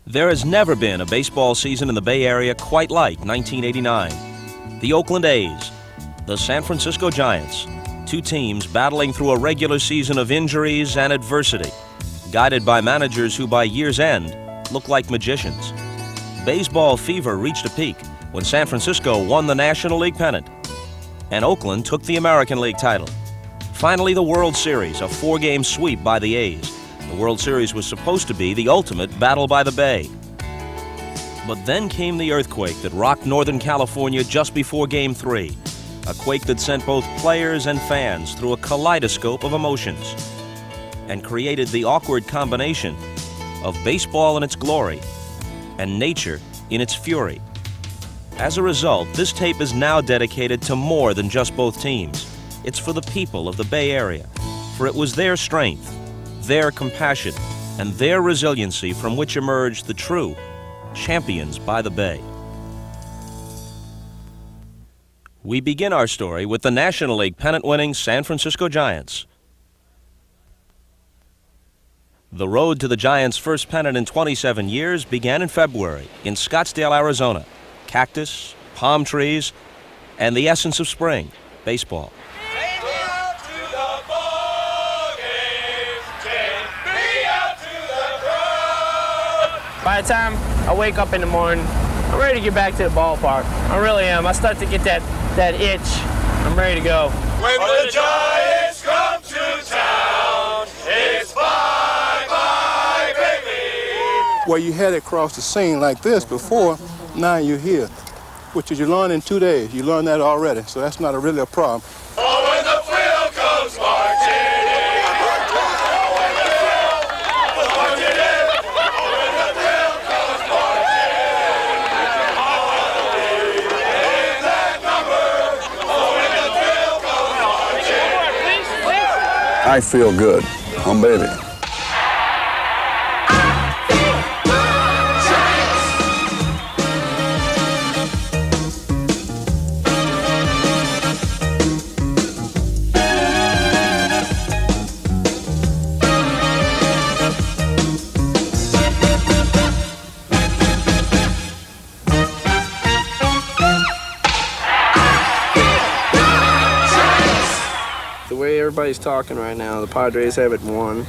There has never been a baseball season in the Bay Area quite like 1989. The Oakland A's, the San Francisco Giants, two teams battling through a regular season of injuries and adversity, guided by managers who by year's end look like magicians. Baseball fever reached a peak when San Francisco won the National League pennant, and Oakland took the American League title. Finally, the World Series, a four-game sweep by the A's. The World Series was supposed to be the ultimate battle by the Bay. But then came the earthquake that rocked Northern California just before Game 3, a quake that sent both players and fans through a kaleidoscope of emotions and created the awkward combination of baseball in its glory and nature in its fury. As a result, this tape is now dedicated to more than just both teams. It's for the people of the Bay Area, for it was their strength, their compassion, and their resiliency from which emerged the true champions by the Bay. We begin our story with the National League pennant-winning San Francisco Giants. The road to the Giants' first pennant in 27 years began in February in Scottsdale, Arizona. Cactus, palm trees, and the essence of spring, baseball. By the time I wake up in the morning, I'm ready to get back to the ballpark. I really am. I start to get that itch. I'm ready to go. When the Giants come to town, it's bye-bye, baby. Where you had it cross the scene like this before, now you're here. Which you learn in 2 days. You learn that already, so that's not really a problem. Oh, when the thrill comes marching in. I feel good. I'm baby. Everybody's talking right now. The Padres haven't won,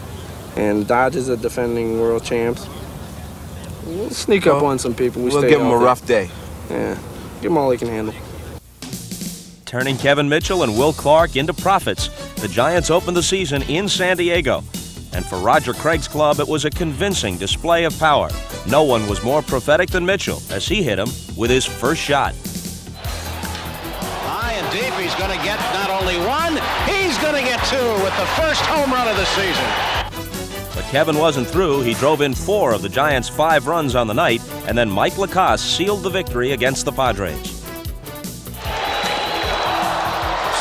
and Dodgers are defending world champs. We'll sneak up on some people. We'll give them a rough day. Yeah, give them all they can handle. Turning Kevin Mitchell and Will Clark into profits, the Giants opened the season in San Diego. And for Roger Craig's club, it was a convincing display of power. No one was more prophetic than Mitchell as he hit him with his first shot. Deep, he's going to get not only one, he's going to get two with the first home run of the season. But Kevin wasn't through. He drove in 4 of the Giants' 5 runs on the night, and then Mike Lacoste sealed the victory against the Padres.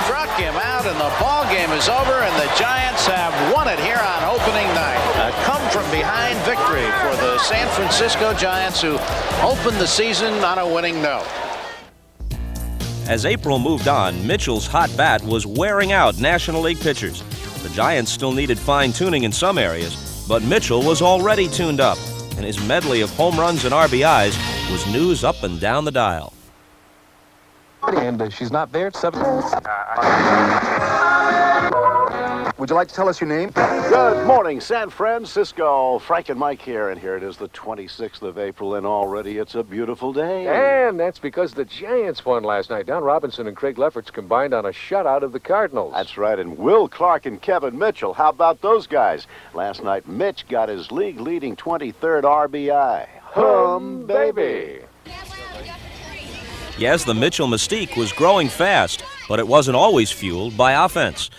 Struck him out, and the ball game is over, and the Giants have won it here on opening night. A come-from-behind victory for the San Francisco Giants, who opened the season on a winning note. As April moved on, Mitchell's hot bat was wearing out National League pitchers. The Giants still needed fine-tuning in some areas, but Mitchell was already tuned up, and his medley of home runs and RBIs was news up and down the dial. And she's not there at 7. Would you like to tell us your name? Good morning, San Francisco. Frank and Mike here, and here it is the 26th of April, and already it's a beautiful day. And that's because the Giants won last night. Don Robinson and Craig Lefferts combined on a shutout of the Cardinals. That's right, and Will Clark and Kevin Mitchell, how about those guys? Last night, Mitch got his league-leading 23rd RBI. Hum, baby. Yes, the Mitchell mystique was growing fast, but it wasn't always fueled by offense.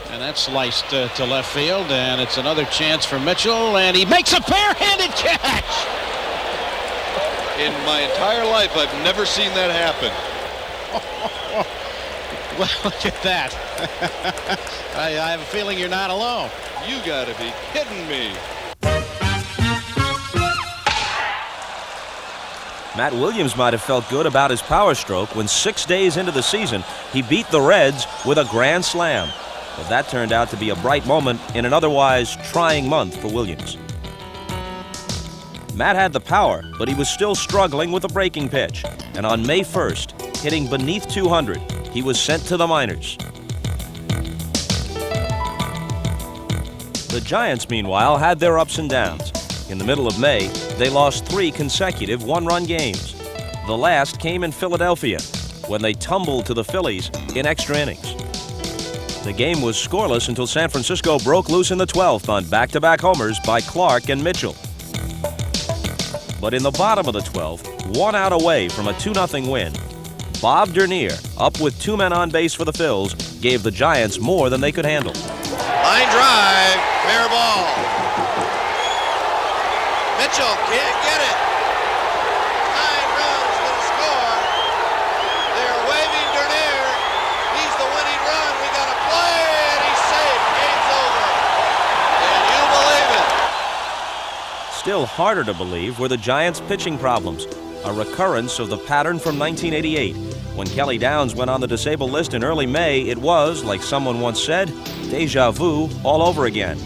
And that's sliced to left field, and it's another chance for Mitchell, and he makes a barehanded catch! In my entire life, I've never seen that happen. Well, look at that. I have a feeling you're not alone. You gotta be kidding me. Matt Williams might have felt good about his power stroke when 6 days into the season, he beat the Reds with a grand slam. But that turned out to be a bright moment in an otherwise trying month for Williams. Matt had the power, but he was still struggling with a breaking pitch. And on May 1st, hitting beneath 200, he was sent to the minors. The Giants, meanwhile, had their ups and downs. In the middle of May, they lost 3 consecutive one-run games. The last came in Philadelphia, when they tumbled to the Phillies in extra innings. The game was scoreless until San Francisco broke loose in the 12th on back-to-back homers by Clark and Mitchell. But in the bottom of the 12th, 1 out away from a 2-0 win, Bob Dernier, up with 2 men on base for the Phils, gave the Giants more than they could handle. Line drive, fair ball. Mitchell can't get it. 9 runs for the score. They're waving Dernier. He's the winning run. We got a play, and he's safe. Game's over. Can you believe it? Still harder to believe were the Giants' pitching problems, a recurrence of the pattern from 1988. When Kelly Downs went on the disabled list in early May, it was, like someone once said, déjà vu all over again.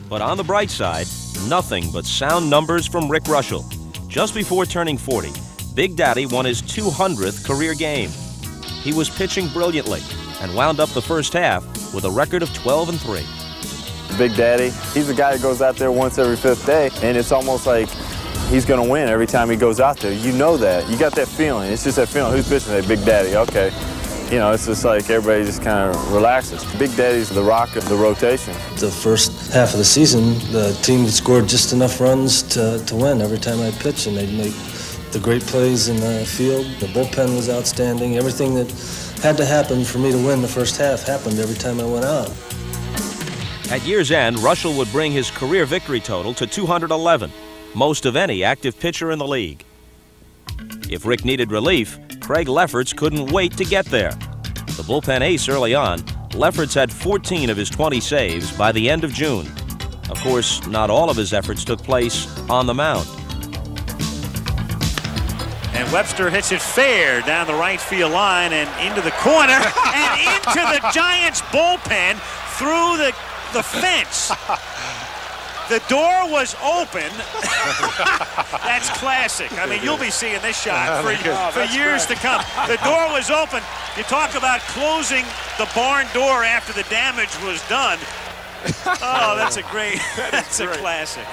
But on the bright side, nothing but sound numbers from Rick Russell. Just before turning 40, Big Daddy won his 200th career game. He was pitching brilliantly and wound up the first half with a record of 12-3. Big Daddy, he's the guy that goes out there once every 5th day, and it's almost like he's going to win every time he goes out there. You know that. You got that feeling. It's just that feeling. Who's pitching today? Big Daddy. Okay. You know, it's just like everybody just kind of relaxes. Big Daddy's the rock of the rotation. The first half of the season, the team scored just enough runs to win every time I pitched, and they'd make the great plays in the field. The bullpen was outstanding. Everything that had to happen for me to win the first half happened every time I went out. At year's end, Russell would bring his career victory total to 211, most of any active pitcher in the league. If Rick needed relief, Craig Lefferts couldn't wait to get there. The bullpen ace early on, Lefferts had 14 of his 20 saves by the end of June. Of course, not all of his efforts took place on the mound. And Webster hits it fair down the right field line and into the corner and into the Giants bullpen through the fence. The door was open. That's classic. I mean, you'll be seeing this shot for years to come. The door was open. You talk about closing the barn door after the damage was done. Oh, that's a great, that's a classic.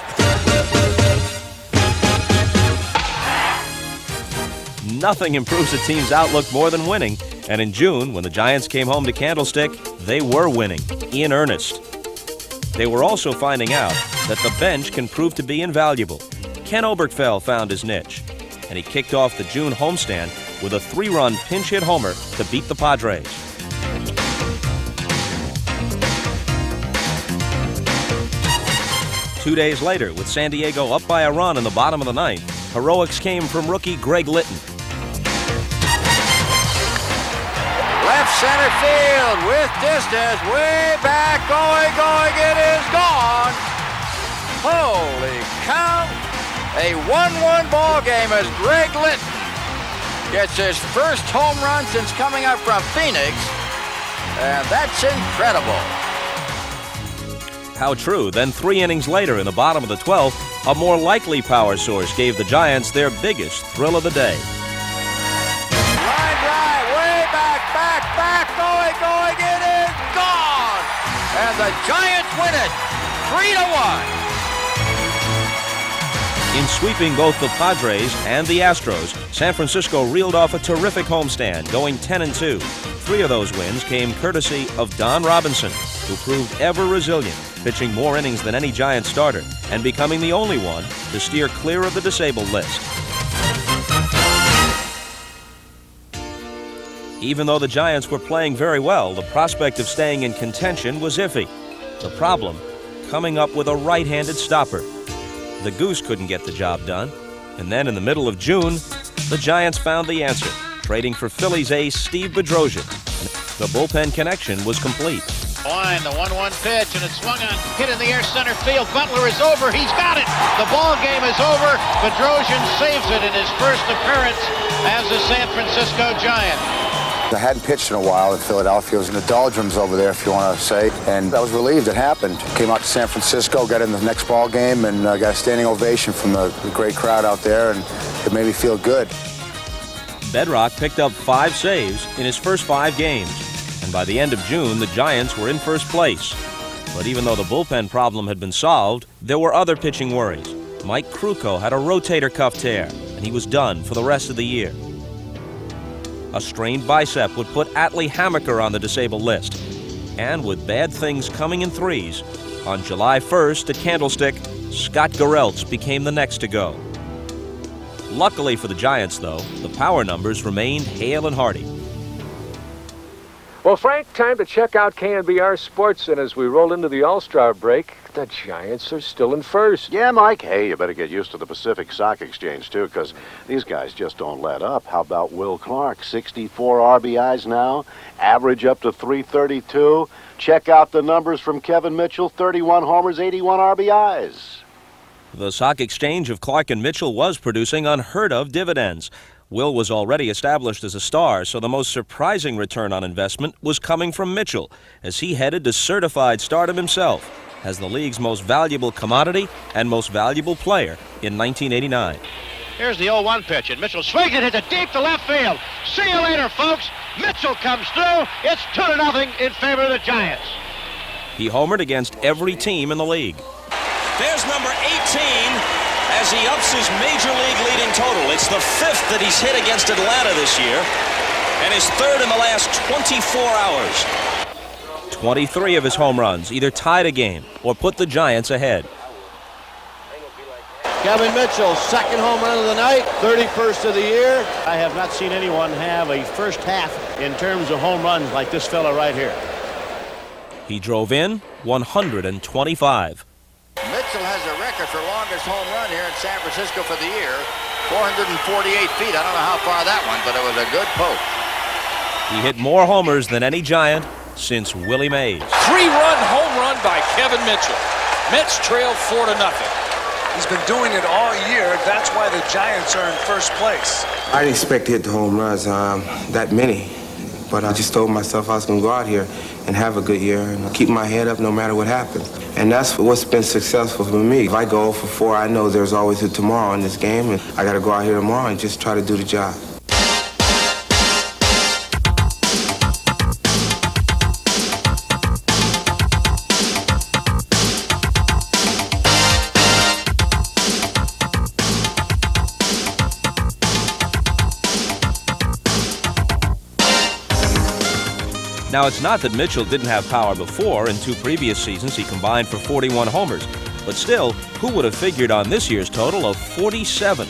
Nothing improves a team's outlook more than winning. And in June, when the Giants came home to Candlestick, they were winning, in earnest. They were also finding out that the bench can prove to be invaluable. Ken Oberkfell found his niche, and he kicked off the June homestand with a 3-run pinch hit homer to beat the Padres. Two days later, with San Diego up by a run in the bottom of the 9th, heroics came from rookie Greg Litton. Left center field with distance, way back, going, it is gone. Holy cow! A 1-1 ball game as Greg Litton gets his first home run since coming up from Phoenix, and that's incredible. How true. Then 3 innings later in the bottom of the 12th, a more likely power source gave the Giants their biggest thrill of the day. Line drive, way back, going, it is gone! And the Giants win it, 3-1. In sweeping both the Padres and the Astros, San Francisco reeled off a terrific homestand, going 10-2. 3 of those wins came courtesy of Don Robinson, who proved ever resilient, pitching more innings than any Giant starter, and becoming the only one to steer clear of the disabled list. Even though the Giants were playing very well, the prospect of staying in contention was iffy. The problem, coming up with a right-handed stopper. The Goose couldn't get the job done, and then in the middle of June, the Giants found the answer, trading for Phillies ace Steve Bedrosian. The bullpen connection was complete. Line, the 1-1 pitch, and it's swung on, hit in the air center field. Butler is over, he's got it! The ball game is over. Bedrosian saves it in his first appearance as a San Francisco Giant. I hadn't pitched in a while in Philadelphia. It was in the doldrums over there, if you want to say. And I was relieved it happened. Came out to San Francisco, got in the next ball game, and got a standing ovation from the great crowd out there, and it made me feel good. Bedrock picked up 5 saves in his first 5 games, and by the end of June, the Giants were in first place. But even though the bullpen problem had been solved, there were other pitching worries. Mike Krukow had a rotator cuff tear, and he was done for the rest of the year. A strained bicep would put Atlee Hammaker on the disabled list. And with bad things coming in threes, on July 1st at Candlestick, Scott Garrelts became the next to go. Luckily for the Giants, though, the power numbers remained hale and hearty. Well, Frank, time to check out KNBR Sports, and as we roll into the All-Star break, the Giants are still in first. Yeah, Mike. Hey, you better get used to the Pacific Stock Exchange, too, because these guys just don't let up. How about Will Clark? 64 RBIs now, average up to 332. Check out the numbers from Kevin Mitchell, 31 homers, 81 RBIs. The stock exchange of Clark and Mitchell was producing unheard-of dividends. Will was already established as a star, so the most surprising return on investment was coming from Mitchell, as he headed to certified stardom himself as the league's most valuable commodity and most valuable player in 1989. Here's the 0-1 pitch, and Mitchell swings it, hits it deep to left field. See you later, folks. Mitchell comes through. It's 2-0 in favor of the Giants. He homered against every team in the league. There's number 18 as he ups his major league leading total. It's the 5th that he's hit against Atlanta this year, and his 3rd in the last 24 hours. 23 of his home runs either tied a game or put the Giants ahead. Kevin Mitchell, second home run of the night, 31st of the year. I have not seen anyone have a first half in terms of home runs like this fella right here. He drove in 125. Mitchell has a record for longest home run here in San Francisco for the year, 448 feet. I don't know how far that went, but it was a good poke. He hit more homers than any Giant since Willie Mays. 3-run home run by Kevin Mitchell. Mets trail 4-0. He's been doing it all year. That's why the Giants are in first place. I didn't expect to hit the home runs, that many. But I just told myself I was going to go out here and have a good year and keep my head up no matter what happens. And that's what's been successful for me. If I go 0-for-4, I know there's always a tomorrow in this game, and I got to go out here tomorrow and just try to do the job. Now, it's not that Mitchell didn't have power before. In 2 previous seasons, he combined for 41 homers. But still, who would have figured on this year's total of 47?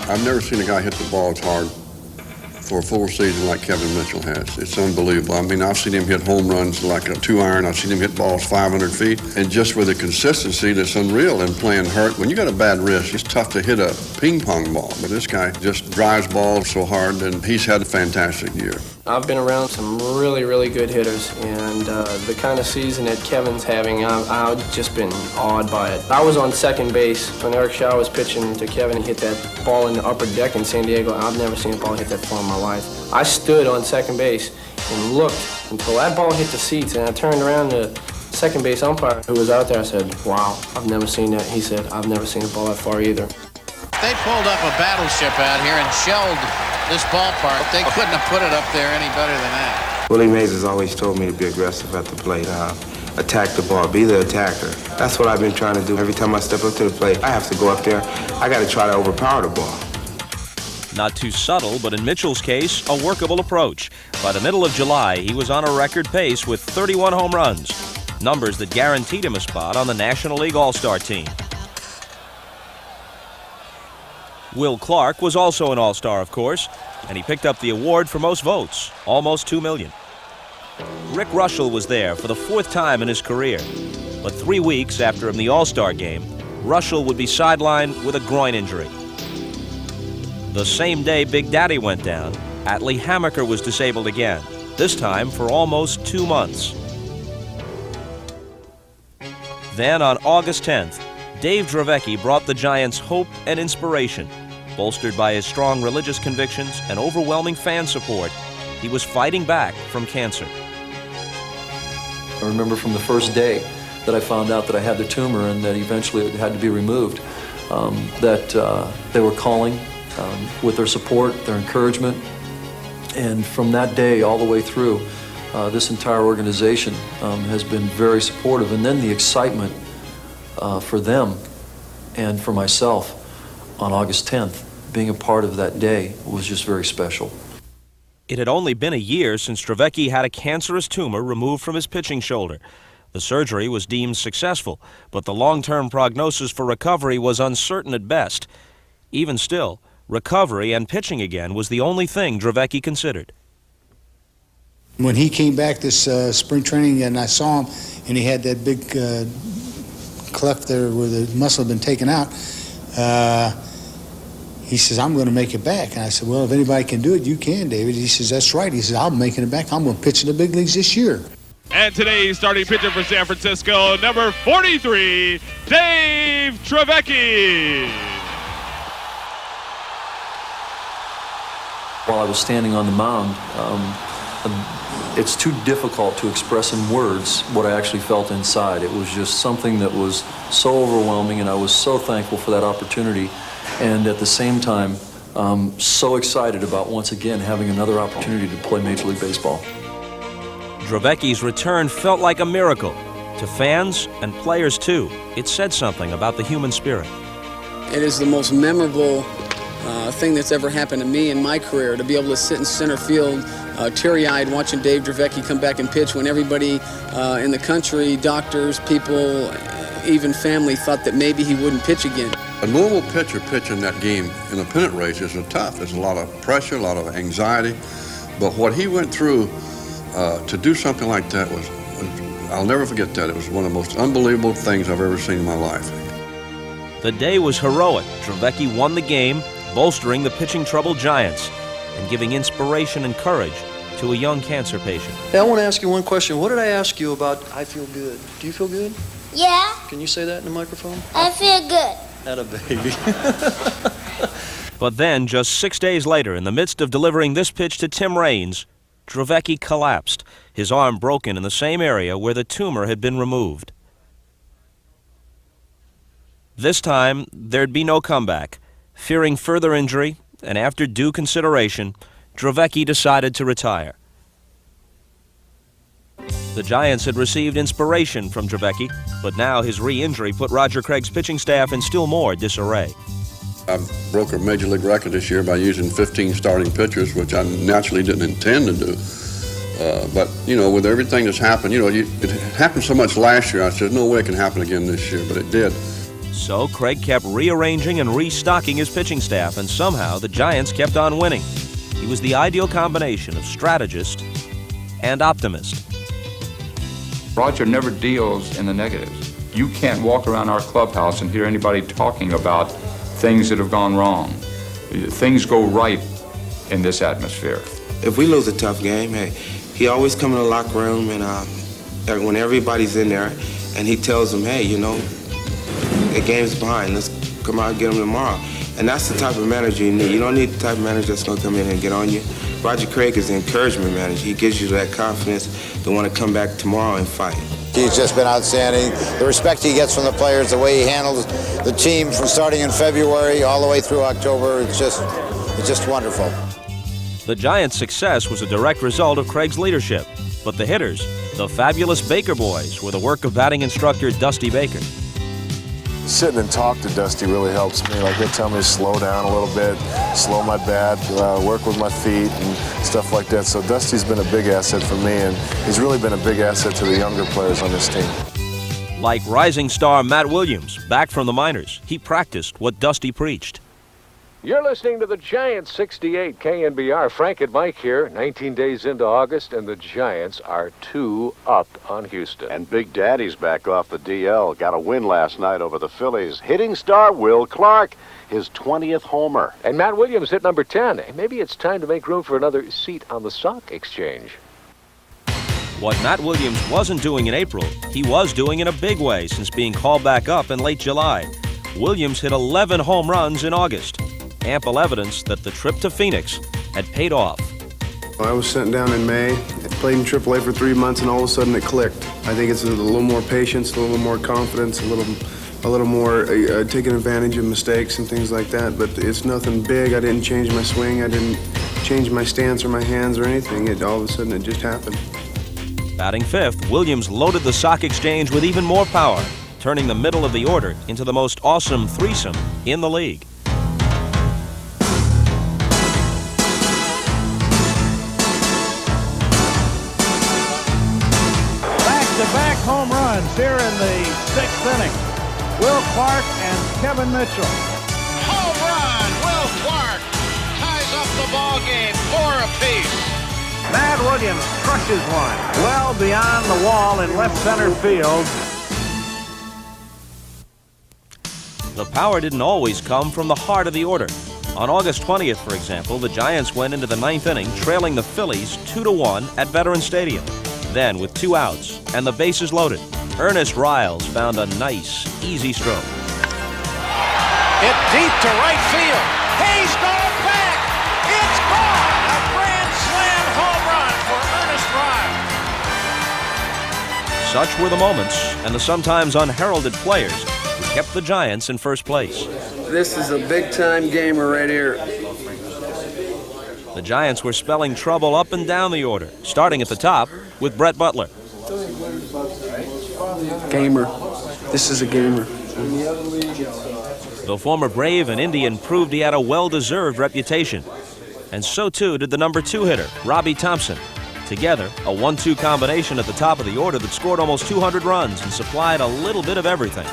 I've never seen a guy hit the ball as hard for a full season like Kevin Mitchell has. It's unbelievable. I mean, I've seen him hit home runs like a 2-iron. I've seen him hit balls 500 feet. And just with the consistency that's unreal in playing hurt. When you got a bad wrist, it's tough to hit a ping pong ball. But this guy just drives balls so hard, and he's had a fantastic year. I've been around some really, really good hitters, and the kind of season that Kevin's having, I've just been awed by it. I was on second base when Eric Shaw was pitching to Kevin. He hit that ball in the upper deck in San Diego. I've never seen a ball hit that far in my life. I stood on second base and looked until that ball hit the seats, and I turned around to second base umpire who was out there. I said, wow, I've never seen that. He said, I've never seen a ball that far either. They pulled up a battleship out here and shelled this ballpark. They couldn't have put it up there any better than that. Willie Mays has always told me to be aggressive at the plate. Attack the ball, be the attacker. That's what I've been trying to do. Every time I step up to the plate, I have to go up there. I got to try to overpower the ball. Not too subtle, but in Mitchell's case, a workable approach. By the middle of July, he was on a record pace with 31 home runs, numbers that guaranteed him a spot on the National League All-Star team. Will Clark was also an All-Star, of course, and he picked up the award for most votes, almost 2 million. Rick Russell was there for the 4th time in his career, but 3 weeks after the All-Star game, Russell would be sidelined with a groin injury. The same day Big Daddy went down, Atlee Hammaker was disabled again, this time for almost 2 months. Then on August 10th, Dave Dravecki brought the Giants hope and inspiration. Bolstered by his strong religious convictions and overwhelming fan support, he was fighting back from cancer. I remember from the first day that I found out that I had the tumor and that eventually it had to be removed, that they were calling with their support, their encouragement. And from that day all the way through, this entire organization has been very supportive. And then the excitement for them and for myself on August 10th, being a part of that day was just very special. It had only been a year since Trevecki had a cancerous tumor removed from his pitching shoulder. The surgery was deemed successful, but the long-term prognosis for recovery was uncertain at best. Even still, recovery and pitching again was the only thing Trevecki considered. When he came back this spring training and I saw him and he had that big cleft there where the muscle had been taken out, he says, I'm going to make it back. And I said, well, if anybody can do it, you can, David. He says, that's right. He says, I'm making it back. I'm going to pitch in the big leagues this year. And today's starting pitcher for San Francisco, number 43, Dave Trevecki. While I was standing on the mound, it's too difficult to express in words what I actually felt inside. It was just something that was so overwhelming, and I was so thankful for that opportunity. And at the same time, so excited about once again having another opportunity to play Major League Baseball. Trevecki's return felt like a miracle. To fans and players too, it said something about the human spirit. It is the most memorable thing that's ever happened to me in my career, to be able to sit in center field teary-eyed watching Dave Trevecki come back and pitch when everybody in the country, doctors, people, even family, thought that maybe he wouldn't pitch again. A normal pitcher pitching that game in a pennant race is tough. There's a lot of pressure, a lot of anxiety. But what he went through to do something like that was, I'll never forget that. It was one of the most unbelievable things I've ever seen in my life. The day was heroic. Trevecki won the game, bolstering the pitching-troubled Giants and giving inspiration and courage to a young cancer patient. Hey, I want to ask you one question. What did I ask you about I feel good? Do you feel good? Yeah. Can you say that in the microphone? I feel good. Atta baby. But then, just 6 days later, in the midst of delivering this pitch to Tim Raines, Trevecki collapsed, his arm broken in the same area where the tumor had been removed. This time, there'd be no comeback. Fearing further injury, and after due consideration, Trevecki decided to retire. The Giants had received inspiration from Trevecki, but now his re-injury put Roger Craig's pitching staff in still more disarray. I broke a major league record this year by using 15 starting pitchers, which I naturally didn't intend to do. But, you know, with everything that's happened, you know, it happened so much last year, I said, no way it can happen again this year, but it did. So Craig kept rearranging and restocking his pitching staff, and somehow the Giants kept on winning. He was the ideal combination of strategist and optimist. Roger never deals in the negatives. You can't walk around our clubhouse and hear anybody talking about things that have gone wrong. Things go right in this atmosphere. If we lose a tough game, hey, he always come in the locker room and when everybody's in there, and he tells them, hey, you know, the game's behind. Let's come out and get them tomorrow. And that's the type of manager you need. You don't need the type of manager that's going to come in and get on you. Roger Craig is the encouragement manager. He gives you that confidence to want to come back tomorrow and fight. He's just been outstanding. The respect he gets from the players, the way he handles the team from starting in February all the way through October, it's just wonderful. The Giants' success was a direct result of Craig's leadership, but the hitters, the fabulous Baker boys, were the work of batting instructor Dusty Baker. Sitting and talk to Dusty really helps me. Like, he'll tell me to slow down a little bit, slow my bat, work with my feet and stuff like that. So Dusty's been a big asset for me, and he's really been a big asset to the younger players on this team. Like rising star Matt Williams, back from the minors, he practiced what Dusty preached. You're listening to the Giants 68 KNBR. Frank and Mike here, 19 days into August, and the Giants are 2 up on Houston. And Big Daddy's back off the DL. Got a win last night over the Phillies. Hitting star Will Clark, his 20th homer. And Matt Williams hit number 10. Maybe it's time to make room for another seat on the stock exchange. What Matt Williams wasn't doing in April, he was doing in a big way since being called back up in late July. Williams hit 11 home runs in August. Ample evidence that the trip to Phoenix had paid off. I was sent down in May Played in AAA for 3 months, and all of a sudden it clicked. I think it's a little more patience, a little more confidence, a little more taking advantage of mistakes and things like that. But it's nothing big. I didn't change my swing. I didn't change my stance or my hands or anything. All of a sudden it just happened. Batting fifth, Williams loaded the sock exchange with even more power, turning the middle of the order into the most awesome threesome in the league. Back-to-back home runs here in the sixth inning. Will Clark and Kevin Mitchell. Home run! Will Clark ties up the ball game, 4 apiece. Mad Williams crushes one well beyond the wall in left center field. The power didn't always come from the heart of the order. On August 20th, for example, the Giants went into the ninth inning trailing the Phillies 2-1 at Veterans Stadium. Then, with 2 outs and the bases loaded, Ernest Riles found a nice, easy stroke. Hit deep to right field. He's gone back. It's gone. A grand slam home run for Ernest Riles. Such were the moments and the sometimes unheralded players who kept the Giants in first place. This is a big-time gamer right here. The Giants were spelling trouble up and down the order, starting at the top with Brett Butler. Gamer. This is a gamer. The former Brave and Indian proved he had a well-deserved reputation. And so too did the number 2 hitter, Robbie Thompson. Together, a 1-2 combination at the top of the order that scored almost 200 runs and supplied a little bit of everything.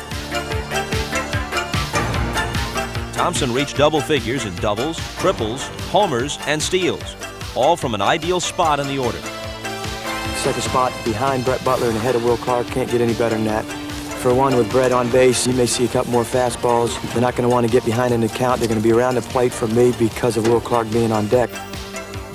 Thompson reached double figures in doubles, triples, homers, and steals, all from an ideal spot in the order. Second spot behind Brett Butler and ahead of Will Clark. Can't get any better than that. For one, with Brett on base, you may see a couple more fastballs. They're not going to want to get behind in the count. They're going to be around the plate for me because of Will Clark being on deck.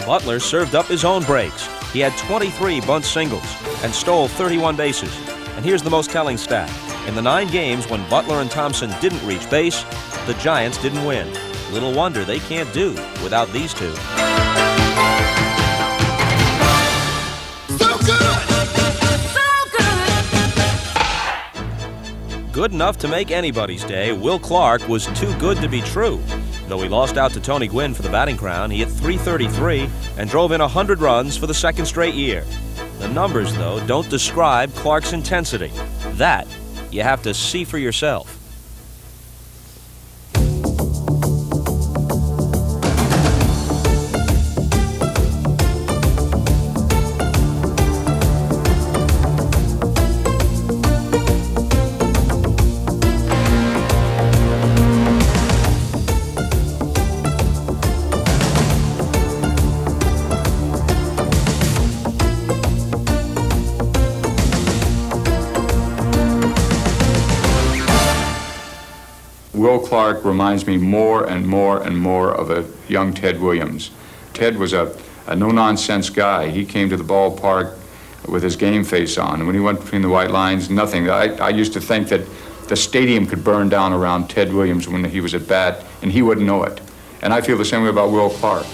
Butler served up his own breaks. He had 23 bunt singles and stole 31 bases. And here's the most telling stat. In the 9 games when Butler and Thompson didn't reach base, the Giants didn't win. Little wonder they can't do without these two. Good enough to make anybody's day, Will Clark was too good to be true. Though he lost out to Tony Gwynn for the batting crown, he hit .333 and drove in 100 runs for the second straight year. The numbers, though, don't describe Clark's intensity. That you have to see for yourself. Will Clark reminds me more and more and more of a young Ted Williams. Ted was a no-nonsense guy. He came to the ballpark with his game face on, and when he went between the white lines, nothing. I used to think that the stadium could burn down around Ted Williams when he was at bat, and he wouldn't know it. And I feel the same way about Will Clark.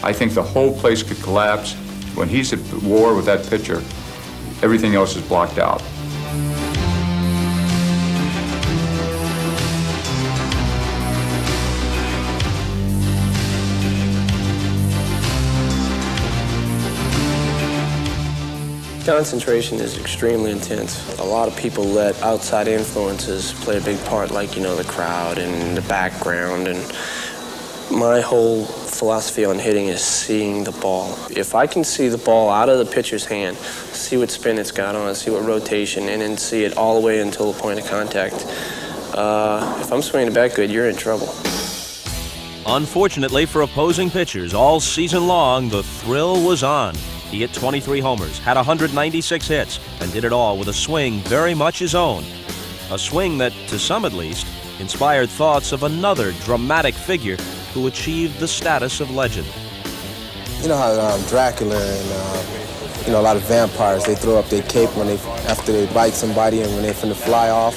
I think the whole place could collapse. When he's at war with that pitcher, everything else is blocked out. Concentration is extremely intense. A lot of people let outside influences play a big part, like, you know, the crowd and the background. And my whole philosophy on hitting is seeing the ball. If I can see the ball out of the pitcher's hand, see what spin it's got on it, see what rotation, and then see it all the way until the point of contact, if I'm swinging the bat good, you're in trouble. Unfortunately for opposing pitchers, all season long, the thrill was on. He hit 23 homers, had 196 hits, and did it all with a swing very much his own. A swing that, to some at least, inspired thoughts of another dramatic figure who achieved the status of legend. You know how Dracula and a lot of vampires, they throw up their cape after they bite somebody and when they're finna fly off.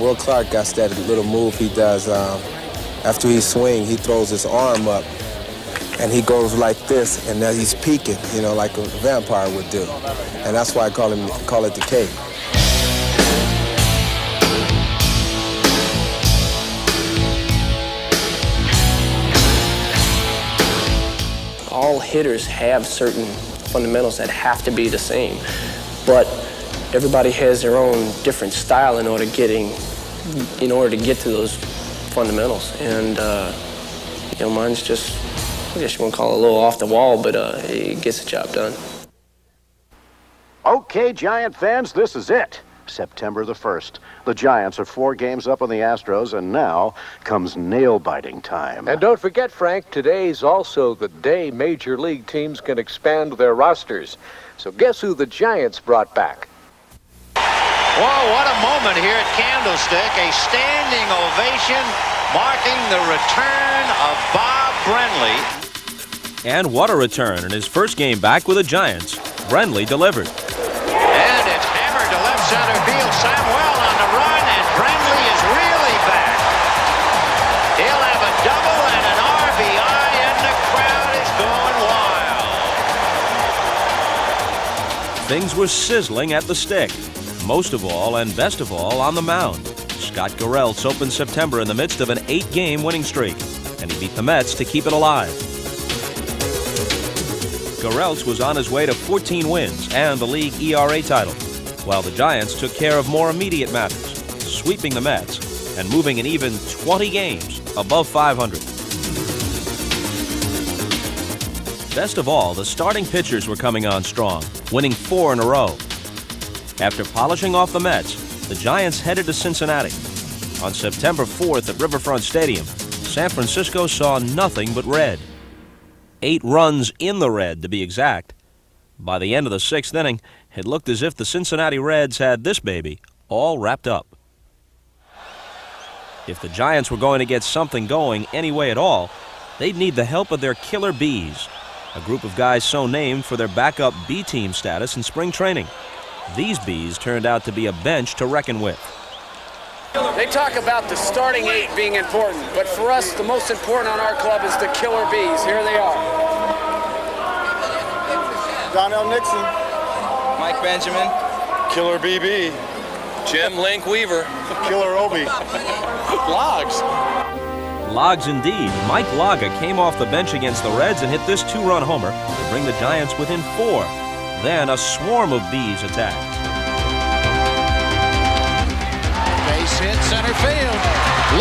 Will Clark got that little move he does. After he swings, he throws his arm up and he goes like this, and then he's peeking, you know, like a vampire would do. And that's why I call it the cave. All hitters have certain fundamentals that have to be the same, but everybody has their own different style in order to get to those fundamentals. And you know, mine's just, I guess you want to call it a little off the wall, but it gets the job done. Okay, Giant fans, this is it. September the 1st. The Giants are 4 games up on the Astros, and now comes nail-biting time. And don't forget, Frank, today's also the day Major League teams can expand their rosters. So guess who the Giants brought back? Whoa, what a moment here at Candlestick. A standing ovation marking the return of Bob Brenly. And what a return in his first game back with the Giants. Brenly delivered. And it's hammered to left center field. Samuel on the run, and Brenly is really back. He'll have a double and an RBI, and the crowd is going wild. Things were sizzling at the stick. Most of all, and best of all, on the mound. Scott Garrelts opened September in the midst of an 8-game winning streak, and he beat the Mets to keep it alive. Garrelts was on his way to 14 wins and the league ERA title, while the Giants took care of more immediate matters, sweeping the Mets and moving an even 20 games above 500. Best of all, the starting pitchers were coming on strong, winning 4 in a row. After polishing off the Mets, the Giants headed to Cincinnati. On September 4th at Riverfront Stadium, San Francisco saw nothing but red. 8 runs in the red, to be exact. By the end of the 6th inning, it looked as if the Cincinnati Reds had this baby all wrapped up. If the Giants were going to get something going any way at all, they'd need the help of their killer bees, a group of guys so named for their backup B-team status in spring training. These bees turned out to be a bench to reckon with. They talk about the starting 8 being important, but for us, the most important on our club is the killer bees. Here they are. Donnell Nixon. Mike Benjamin. Killer BB. Jim Link Weaver. Killer Obi. Logs. Logs indeed. Mike Laga came off the bench against the Reds and hit this 2-run homer to bring the Giants within 4. Then a swarm of bees attacked. Base hit center field.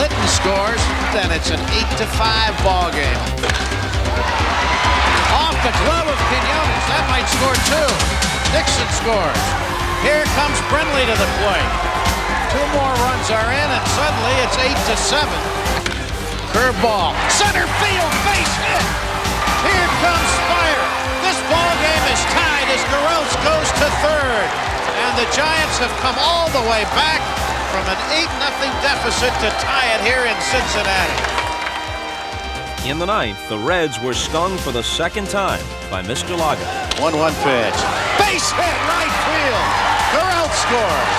Litton scores, and it's an 8-5 ball game. Off the glove of Quinones. That might score 2. Nixon scores. Here comes Brenly to the plate. 2 more runs are in, and suddenly it's 8-7. Curveball. Center field base hit. Here comes Spire. This ball game is tied as Garrelts goes to 3rd. And the Giants have come all the way back from an 8-0 deficit to tie it here in Cincinnati. In the 9th, the Reds were stung for the 2nd time by Mr. Laga. 1-1 pitch. Base hit right field. Garrelts scores.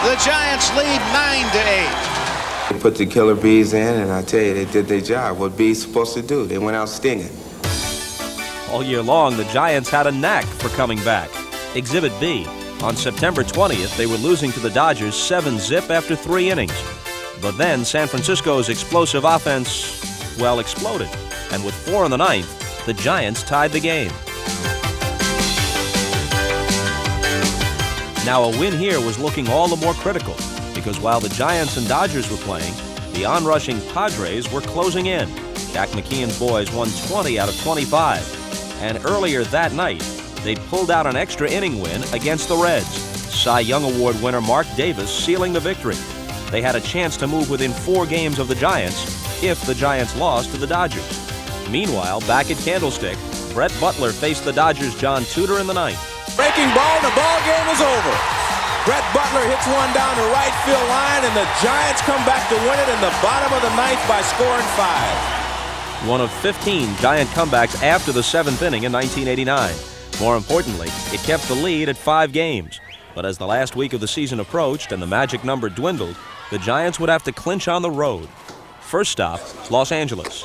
The Giants lead 9-8. They put the killer bees in, and I tell you, they did their job. What bees supposed to do? They went out stinging. All year long, the Giants had a knack for coming back. Exhibit B. On September 20th, they were losing to the Dodgers 7-zip after 3 innings. But then San Francisco's explosive offense, well, exploded. And with 4 in the 9th, the Giants tied the game. Now, a win here was looking all the more critical, because while the Giants and Dodgers were playing, the on-rushing Padres were closing in. Jack McKeon's boys won 20 out of 25. And earlier that night, they'd pulled out an extra inning win against the Reds. Cy Young Award winner Mark Davis sealing the victory. They had a chance to move within 4 games of the Giants if the Giants lost to the Dodgers. Meanwhile, back at Candlestick, Brett Butler faced the Dodgers' John Tudor in the 9th. Breaking ball, and the ball game is over. Brett Butler hits one down the right field line, and the Giants come back to win it in the bottom of the 9th by scoring 5. One of 15 Giant comebacks after the 7th inning in 1989. More importantly, it kept the lead at 5 games. But as the last week of the season approached and the magic number dwindled, the Giants would have to clinch on the road. First stop, Los Angeles.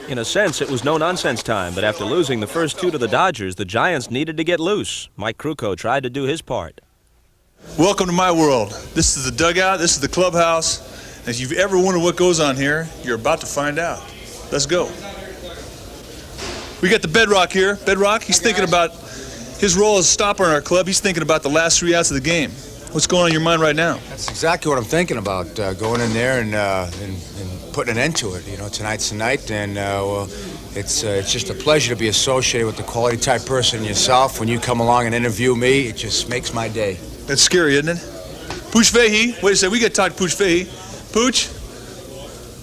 In a sense, it was no-nonsense time, but after losing the first two to the Dodgers, the Giants needed to get loose. Mike Krukow tried to do his part. Welcome to my world. This is the dugout, this is the clubhouse. If you've ever wondered what goes on here, you're about to find out. Let's go. We got the Bedrock here. Bedrock, he's thinking about his role as a stopper in our club. He's thinking about the last 3 outs of the game. What's going on in your mind right now? That's exactly what I'm thinking about, going in there and putting an end to it. You know, tonight's the night, and well, it's just a pleasure to be associated with the quality type person yourself. When you come along and interview me, it just makes my day. That's scary, isn't it? Pooch Fahey, wait a second, we got to talk to Pooch Fahey. Pooch,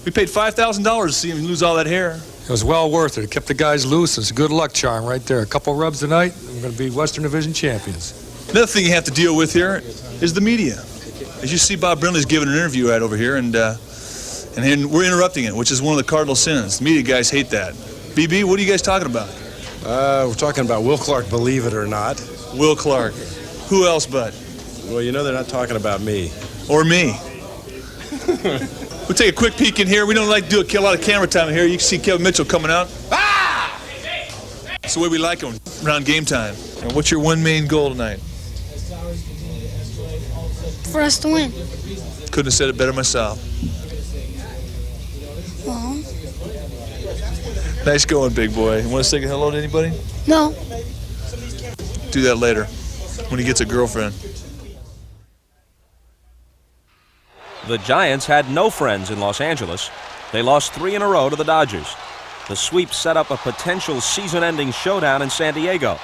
we paid $5,000 to see him lose all that hair. It was well worth it. It kept the guys loose. It's a good luck charm right there. A couple rubs tonight, and we're going to be Western Division champions. Another thing you have to deal with here is the media. As you see, Bob Brenly's giving an interview right over here, and we're interrupting it, which is one of the cardinal sins. The media guys hate that. BB, what are you guys talking about? We're talking about Will Clark, believe it or not. Will Clark. Who else but? Well, you know they're not talking about me. Or me. We'll take a quick peek in here. We don't like to do a lot of camera time in here. You can see Kevin Mitchell coming out. Ah! That's the way we like him around game time. And what's your one main goal tonight? For us to win. Couldn't have said it better myself. Well, Nice going, big boy. You want to say hello to anybody? no. Do that later when he gets a girlfriend. The Giants had no friends in Los Angeles. They lost 3 in a row to the Dodgers. The sweep set up a potential season-ending showdown in San Diego.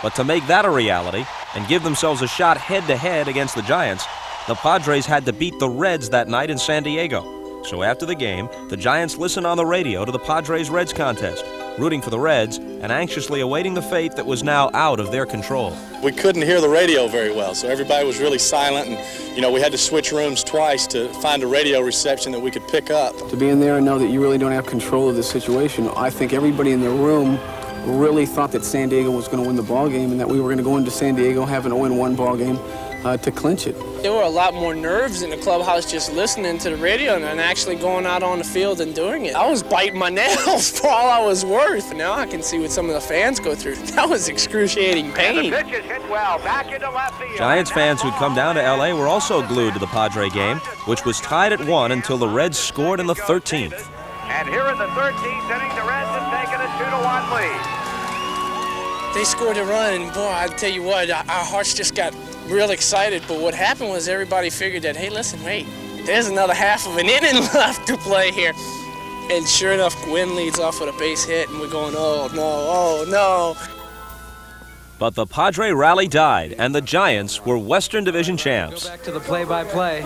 But to make that a reality and give themselves a shot head-to-head against the Giants, the Padres had to beat the Reds that night in San Diego. So after the game, the Giants listened on the radio to the Padres-Reds contest, rooting for the Reds and anxiously awaiting the fate that was now out of their control. We couldn't hear the radio very well, so everybody was really silent, and we had to switch rooms twice to find a radio reception that we could pick up. To be in there and know that you really don't have control of the situation, I think everybody in the room really thought that San Diego was going to win the ball game and that we were going to go into San Diego having to win one ball game to clinch it. There were a lot more nerves in the clubhouse just listening to the radio and actually going out on the field and doing it. I was biting my nails for all I was worth. Now I can see what some of the fans go through. That was excruciating pain. And the pitch is hit well, back into left field. Giants fans who'd come down to L.A. were also glued to the Padre game, which was tied at 1 until the Reds scored in the 13th. And here in the 13th inning, the Reds have taken a 2-1 lead. They scored a run, and boy, I tell you what, our hearts just got real excited. But what happened was everybody figured that, hey, listen, wait, there's another half of an inning left to play here. And sure enough, Gwynn leads off with a base hit, and we're going, oh, no, oh, no. But the Padre rally died, and the Giants were Western Division champs. Go back to the play-by-play.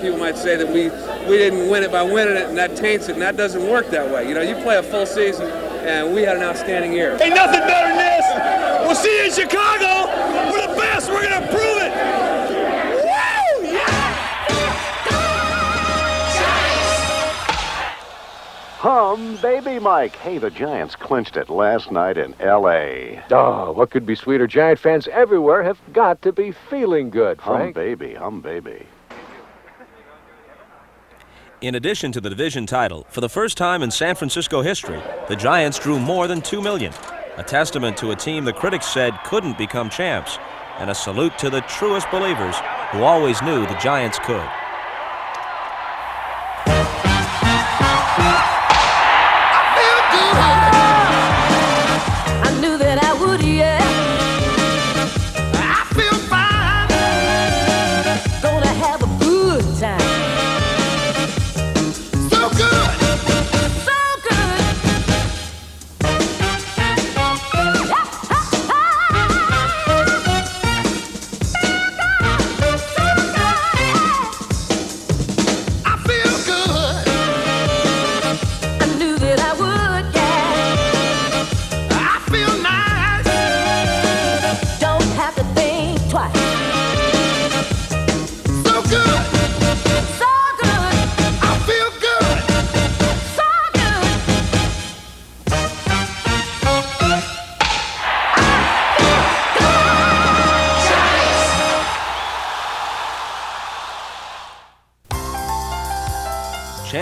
People might say that we didn't win it by winning it, and that taints it, and that doesn't work that way. You play a full season, and we had an outstanding year. Ain't nothing better than this. We'll see you in Chicago. We're the best. We're going to prove it. Woo! Hum, baby Mike. Hey, the Giants clinched it last night in L.A. Oh, what could be sweeter? Giant fans everywhere have got to be feeling good, Frank. Hum, baby. In addition to the division title, for the first time in San Francisco history, the Giants drew more than 2 million, a testament to a team the critics said couldn't become champs, and a salute to the truest believers who always knew the Giants could. I knew that I would, yeah. I feel fine. Gonna have a good time. So good. So good.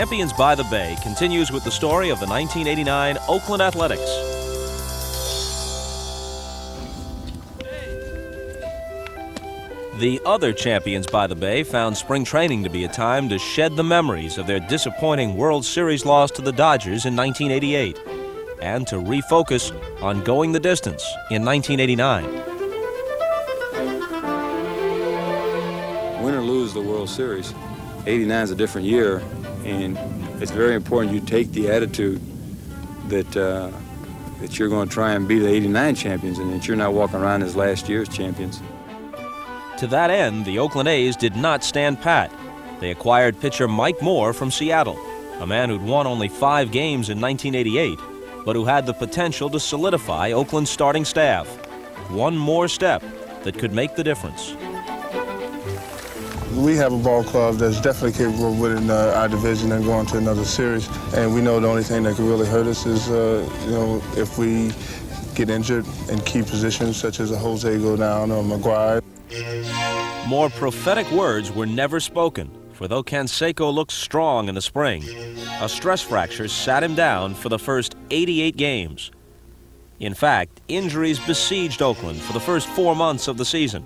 Champions by the Bay continues with the story of the 1989 Oakland Athletics. The other Champions by the Bay found spring training to be a time to shed the memories of their disappointing World Series loss to the Dodgers in 1988 and to refocus on going the distance in 1989. Win or lose the World Series, 89 is a different year, and it's very important you take the attitude that that you're going to try and be the 89 champions and that you're not walking around as last year's champions. To that end, the Oakland A's did not stand pat. They acquired pitcher Mike Moore from Seattle, a man who'd won only 5 games in 1988, but who had the potential to solidify Oakland's starting staff. One more step that could make the difference. We have a ball club that's definitely capable of winning our division and going to another series. And we know the only thing that could really hurt us is, if we get injured in key positions such as a Jose go down or McGuire. More prophetic words were never spoken, for though Canseco looked strong in the spring, a stress fracture sat him down for the first 88 games. In fact, injuries besieged Oakland for the first 4 months of the season,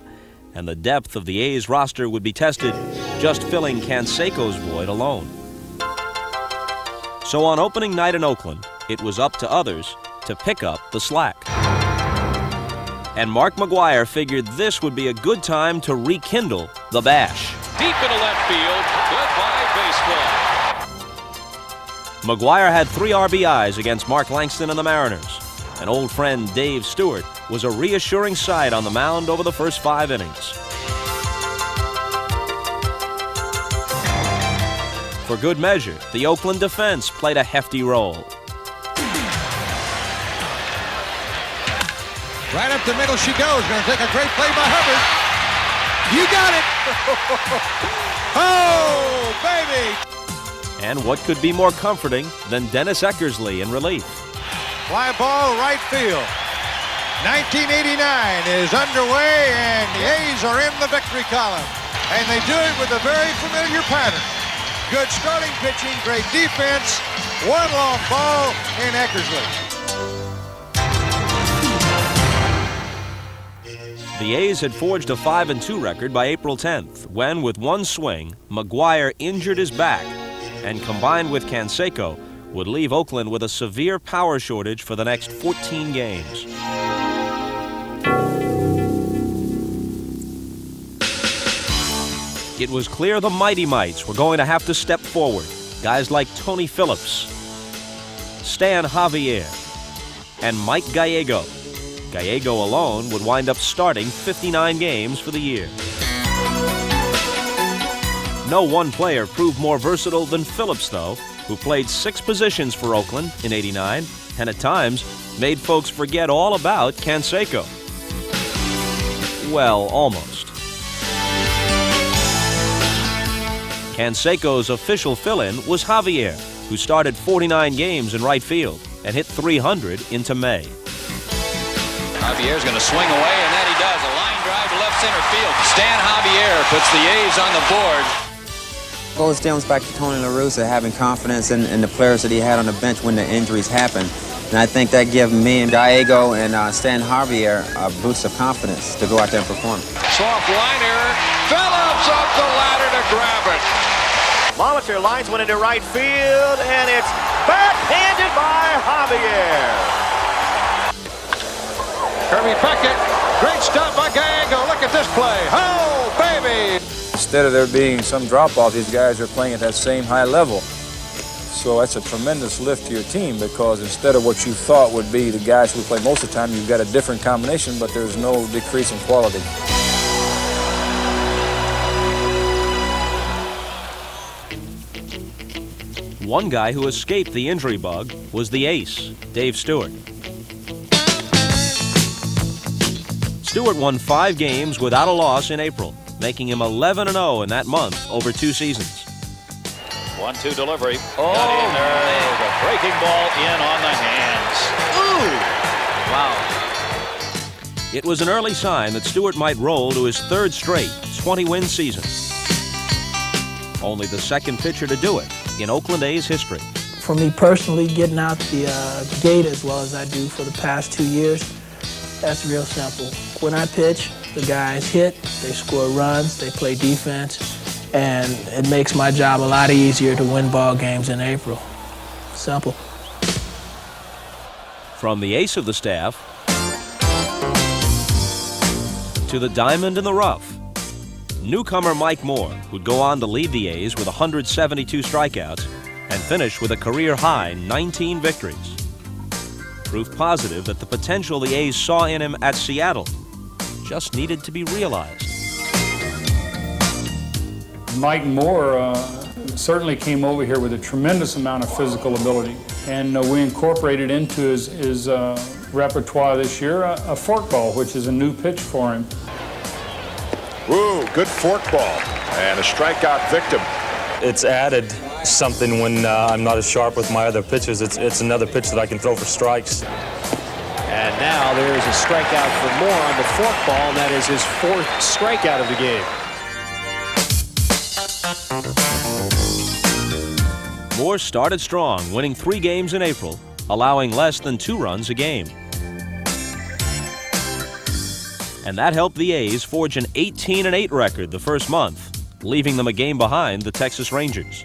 and the depth of the A's roster would be tested just filling Canseco's void alone. So on opening night in Oakland, it was up to others to pick up the slack. And Mark McGuire figured this would be a good time to rekindle the bash. Deep into left field. Goodbye, baseball. McGuire had 3 RBIs against Mark Langston and the Mariners. An old friend, Dave Stewart, was a reassuring sight on the mound over the first 5 innings. For good measure, the Oakland defense played a hefty role. Right up the middle she goes. Going to take a great play by Hubbard. You got it! Oh, baby! And what could be more comforting than Dennis Eckersley in relief? Fly ball right field. 1989 is underway, and the A's are in the victory column. And they do it with a very familiar pattern. Good starting pitching, great defense, one long ball in Eckersley. The A's had forged a 5-2 record by April 10th, when, with one swing, McGuire injured his back, and combined with Canseco, would leave Oakland with a severe power shortage for the next 14 games. It was clear the Mighty Mites were going to have to step forward. Guys like Tony Phillips, Stan Javier, and Mike Gallego. Gallego alone would wind up starting 59 games for the year. No one player proved more versatile than Phillips, though, who played 6 positions for Oakland in '89 and at times made folks forget all about Canseco. Well, almost. Canseco's official fill-in was Javier, who started 49 games in right field and hit .300 into May. Javier's going to swing away, and that he does. A line drive to left center field. Stan Javier puts the A's on the board. Goes stems back to Tony La Russa having confidence in the players that he had on the bench when the injuries happened. And I think that gave me and Gallego and Stan Javier a boost of confidence to go out there and perform. Soft liner. Phillips up the ladder to grab it. Molitor lines one into right field, and it's backhanded by Javier. Kirby Beckett, great stop by Gallego. Look at this play. Oh, baby! Instead of there being some drop-off, these guys are playing at that same high level. So that's a tremendous lift to your team because instead of what you thought would be the guys who play most of the time, you've got a different combination, but there's no decrease in quality. One guy who escaped the injury bug was the ace, Dave Stewart. Stewart won 5 games without a loss in April, making him 11-0 in that month over 2 seasons. 1-2 delivery. Got in there. The breaking ball in on the hands. Ooh! Wow. It was an early sign that Stewart might roll to his 3rd straight 20-win season. Only the second pitcher to do it in Oakland A's history. For me personally, getting out the gate as well as I do for the past 2 years, that's real simple. When I pitch, the guys hit, they score runs, they play defense, and it makes my job a lot easier to win ball games in April. Simple. From the ace of the staff to the diamond in the rough, newcomer Mike Moore would go on to lead the A's with 172 strikeouts and finish with a career-high 19 victories. Proof positive that the potential the A's saw in him at Seattle just needed to be realized. Mike Moore certainly came over here with a tremendous amount of physical ability, and we incorporated into his repertoire this year a forkball, which is a new pitch for him. Ooh, good forkball, and a strikeout victim. It's added something when I'm not as sharp with my other pitches. It's another pitch that I can throw for strikes. And now there is a strikeout for Moore on the forkball, and that is his 4th strikeout of the game. Moore started strong, winning 3 games in April, allowing less than 2 runs a game. And that helped the A's forge an 18-8 record the first month, leaving them a game behind the Texas Rangers.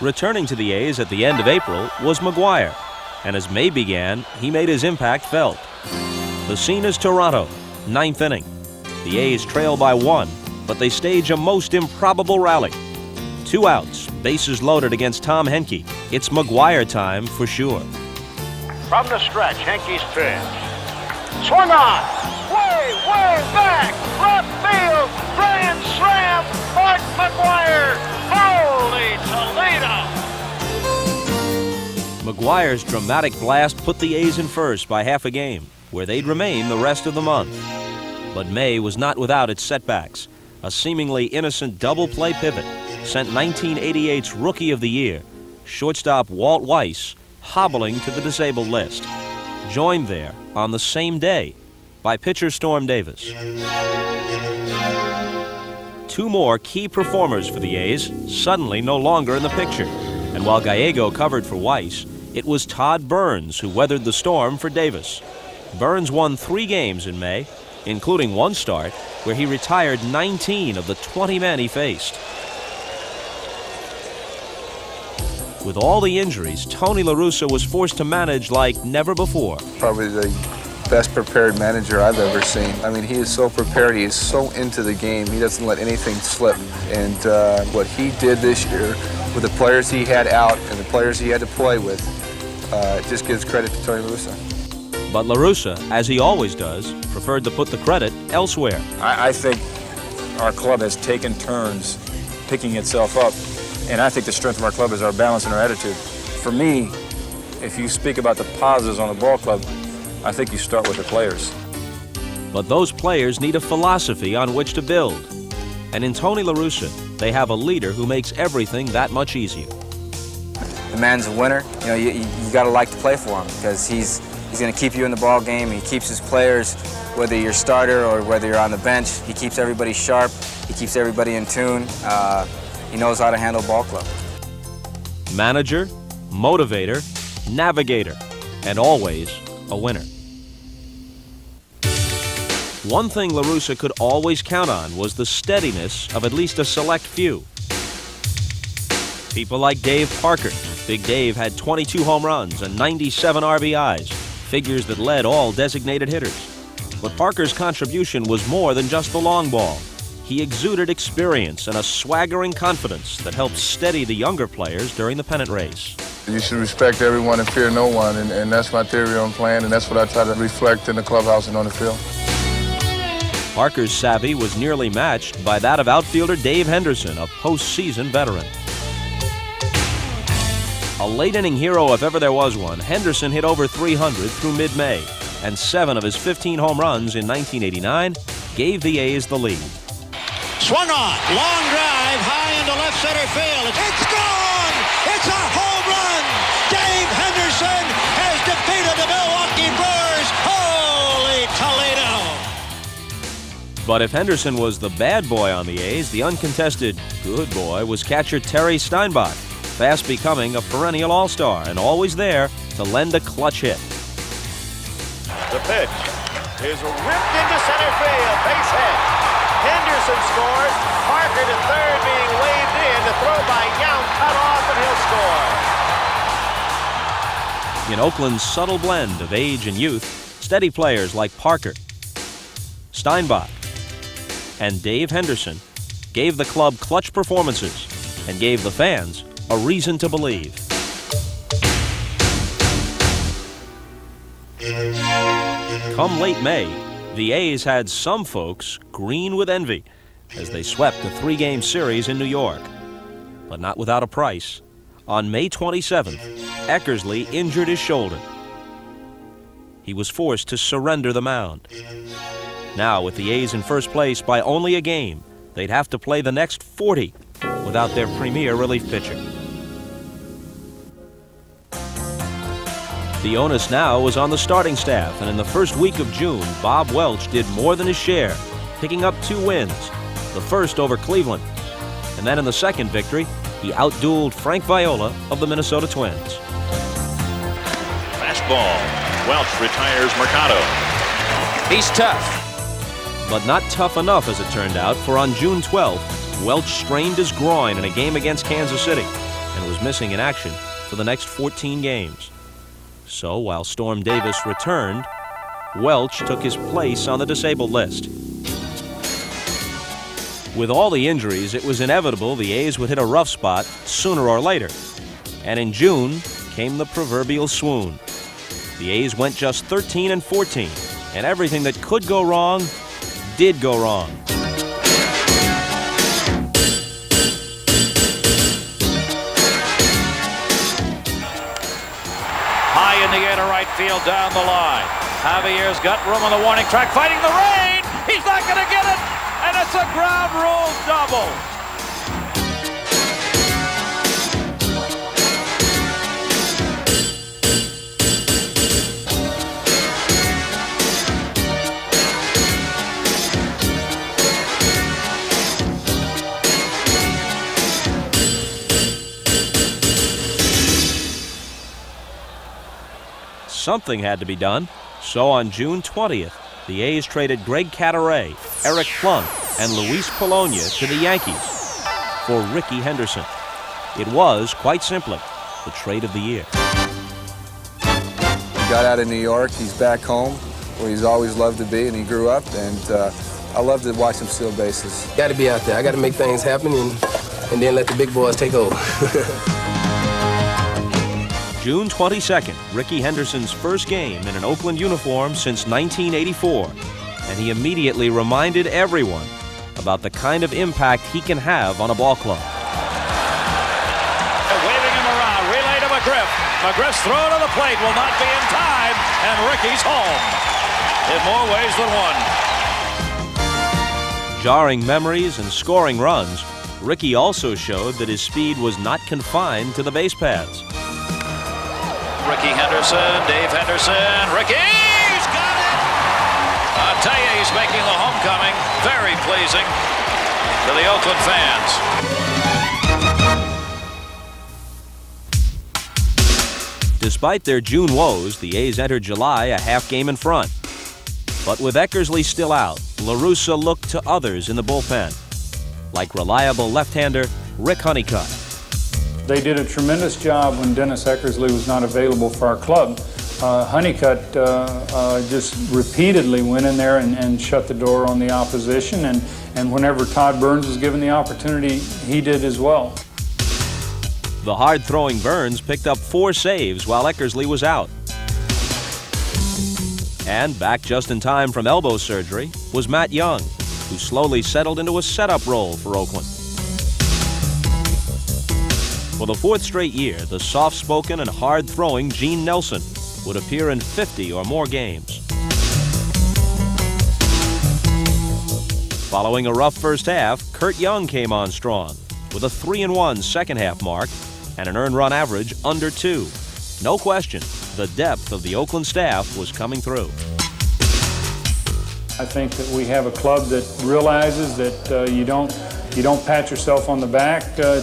Returning to the A's at the end of April was McGuire, and as May began, he made his impact felt. The scene is Toronto, 9th inning. The A's trail by 1, but they stage a most improbable rally. 2 outs, bases loaded against Tom Henke. It's McGuire time for sure. From the stretch, Henke's pitch. Swung on! Way, way back! Left field! Grand slam! Mark McGuire! Holy Toledo! McGuire's dramatic blast put the A's in first by half a game, where they'd remain the rest of the month. But May was not without its setbacks. A seemingly innocent double-play pivot sent 1988's Rookie of the Year, shortstop Walt Weiss, hobbling to the disabled list, joined there on the same day by pitcher Storm Davis. 2 more key performers for the A's suddenly no longer in the picture, and while Gallego covered for Weiss, it was Todd Burns who weathered the storm for Davis. Burns won 3 games in May, including 1 start where he retired 19 of the 20 men he faced. With all the injuries, Tony La Russa was forced to manage like never before. Probably the best prepared manager I've ever seen. I mean, he is so prepared. He is so into the game. He doesn't let anything slip. And what he did this year with the players he had out and the players he had to play with, just gives credit to Tony La Russa. But La Russa, as he always does, preferred to put the credit elsewhere. I think our club has taken turns picking itself up. And I think the strength of our club is our balance and our attitude. For me, if you speak about the positives on the ball club, I think you start with the players. But those players need a philosophy on which to build. And in Tony La Russa, they have a leader who makes everything that much easier. The man's a winner. You know, you got to like to play for him because he's going to keep you in the ball game. He keeps his players, whether you're a starter or whether you're on the bench, he keeps everybody sharp. He keeps everybody in tune. He knows how to handle ball club. Manager, motivator, navigator, and always a winner. One thing La Russa could always count on was the steadiness of at least a select few. People like Dave Parker. Big Dave had 22 home runs and 97 RBIs, figures that led all designated hitters. But Parker's contribution was more than just the long ball. He exuded experience and a swaggering confidence that helped steady the younger players during the pennant race. You should respect everyone and fear no one, and that's my theory on playing, and that's what I try to reflect in the clubhouse and on the field. Parker's savvy was nearly matched by that of outfielder Dave Henderson, a postseason veteran. A late-inning hero if ever there was one, Henderson hit over 300 through mid-May, and 7 of his 15 home runs in 1989 gave the A's the lead. Swung on, long drive, high into left center field. It's gone! It's a home run! Dave Henderson has defeated the Milwaukee Brewers. Holy Toledo! But if Henderson was the bad boy on the A's, the uncontested good boy was catcher Terry Steinbach, fast becoming a perennial all-star and always there to lend a clutch hit. The pitch is ripped into center field, base hit. Henderson scores. Parker to third being waved in. The throw by Young cut off and he'll score. In Oakland's subtle blend of age and youth, steady players like Parker, Steinbach, and Dave Henderson gave the club clutch performances and gave the fans a reason to believe. Come late May, the A's had some folks green with envy as they swept a 3-game series in New York. But not without a price. On May 27th, Eckersley injured his shoulder. He was forced to surrender the mound. Now, with the A's in first place by only a game, they'd have to play the next 40 without their premier relief pitcher. The onus now was on the starting staff, and in the first week of June, Bob Welch did more than his share, picking up 2 wins, the first over Cleveland. And then in the second victory, he outdueled Frank Viola of the Minnesota Twins. Fastball. Welch retires Mercado. He's tough. But not tough enough, as it turned out, for on June 12th, Welch strained his groin in a game against Kansas City and was missing in action for the next 14 games. So while Storm Davis returned, Welch took his place on the disabled list. With all the injuries, it was inevitable the A's would hit a rough spot sooner or later. And in June came the proverbial swoon. The A's went just 13-14, and everything that could go wrong did go wrong. High in the air to right field down the line. Javier's got room on the warning track, fighting the rain. He's not going to get it, and it's a ground rule double. Something had to be done, so on June 20th, the A's traded Greg Cadaret, Eric Plunk, and Luis Polonia to the Yankees for Rickey Henderson. It was, quite simply, the trade of the year. He got out of New York, he's back home, where he's always loved to be, and he grew up, and I love to watch him steal bases. Got to be out there. I got to make things happen, and then let the big boys take over. June 22nd, Rickey Henderson's first game in an Oakland uniform since 1984, and he immediately reminded everyone about the kind of impact he can have on a ball club. Waving him around, relay to McGriff. McGriff's throw to the plate will not be in time, and Rickey's home in more ways than one. Jarring memories and scoring runs, Rickey also showed that his speed was not confined to the base paths. Rickey Henderson, Dave Henderson, Rickey's got it! I'll tell you, he's making the homecoming very pleasing to the Oakland fans. Despite their June woes, the A's entered July a half game in front. But with Eckersley still out, La Russa looked to others in the bullpen, like reliable left-hander Rick Honeycutt. They did a tremendous job when Dennis Eckersley was not available for our club. Honeycutt just repeatedly went in there and shut the door on the opposition, and whenever Todd Burns was given the opportunity, he did as well. The hard-throwing Burns picked up 4 saves while Eckersley was out. And back just in time from elbow surgery was Matt Young, who slowly settled into a setup role for Oakland. For the 4th straight year, the soft-spoken and hard-throwing Gene Nelson would appear in 50 or more games. Following a rough first half, Curt Young came on strong with a 3-1 second-half mark and an earned run average under 2. No question, the depth of the Oakland staff was coming through. I think that we have a club that realizes that you don't pat yourself on the back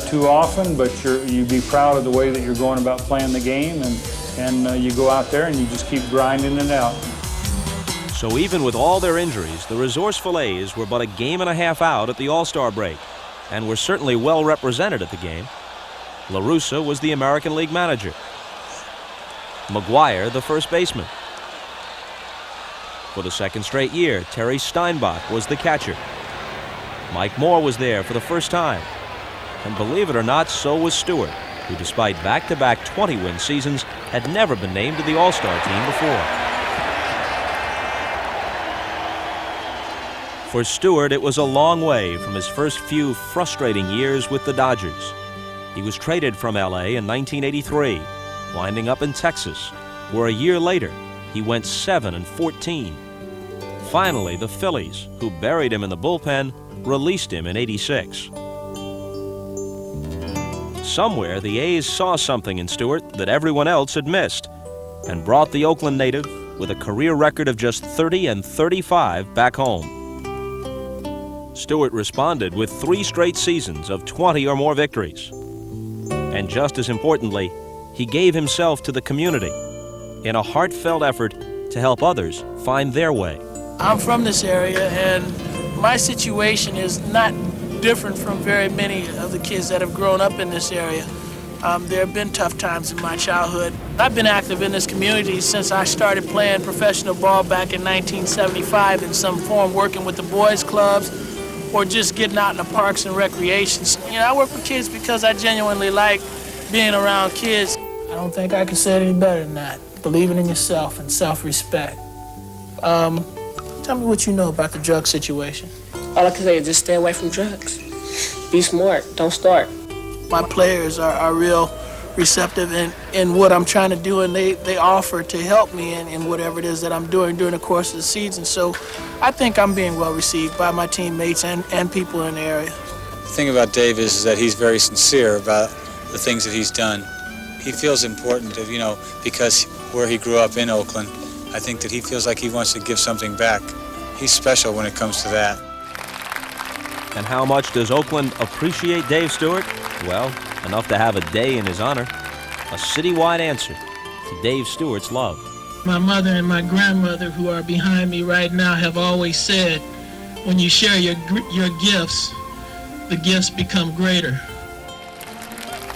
too often, but you be proud of the way that you're going about playing the game, and you go out there and you just keep grinding it out. So even with all their injuries, the resourceful A's were but a game and a half out at the All-Star break, and were certainly well represented at the game. La Russa was the American League manager. McGuire, the first baseman. For the second straight year, Terry Steinbach was the catcher. Mike Moore was there for the first time. And believe it or not, so was Stewart, who despite back-to-back 20-win seasons had never been named to the All-Star team before. For Stewart, it was a long way from his first few frustrating years with the Dodgers. He was traded from L.A. in 1983, winding up in Texas, where a year later he went 7-14. Finally, the Phillies, who buried him in the bullpen, released him in '86. Somewhere, the A's saw something in Stewart that everyone else had missed, and brought the Oakland native with a career record of just 30-35 back home. Stewart responded with 3 straight seasons of 20 or more victories. And just as importantly, he gave himself to the community in a heartfelt effort to help others find their way. I'm from this area, and my situation is not different from very many of the kids that have grown up in this area. There have been tough times in my childhood. I've been active in this community since I started playing professional ball back in 1975 in some form, working with the boys' clubs or just getting out in the parks and recreations. You know, I work with kids because I genuinely like being around kids. I don't think I can say it any better than that. Believing in yourself and self-respect. Tell me what you know about the drug situation. All I can say is just stay away from drugs. Be smart. Don't start. My players are real receptive in what I'm trying to do, and they offer to help me in whatever it is that I'm doing during the course of the season. So I think I'm being well received by my teammates and people in the area. The thing about Dave is that he's very sincere about the things that he's done. He feels important, because where he grew up in Oakland, I think that he feels like he wants to give something back. He's special when it comes to that. And how much does Oakland appreciate Dave Stewart? Well, enough to have a day in his honor. A citywide answer to Dave Stewart's love. My mother and my grandmother, who are behind me right now, have always said, when you share your gifts, the gifts become greater.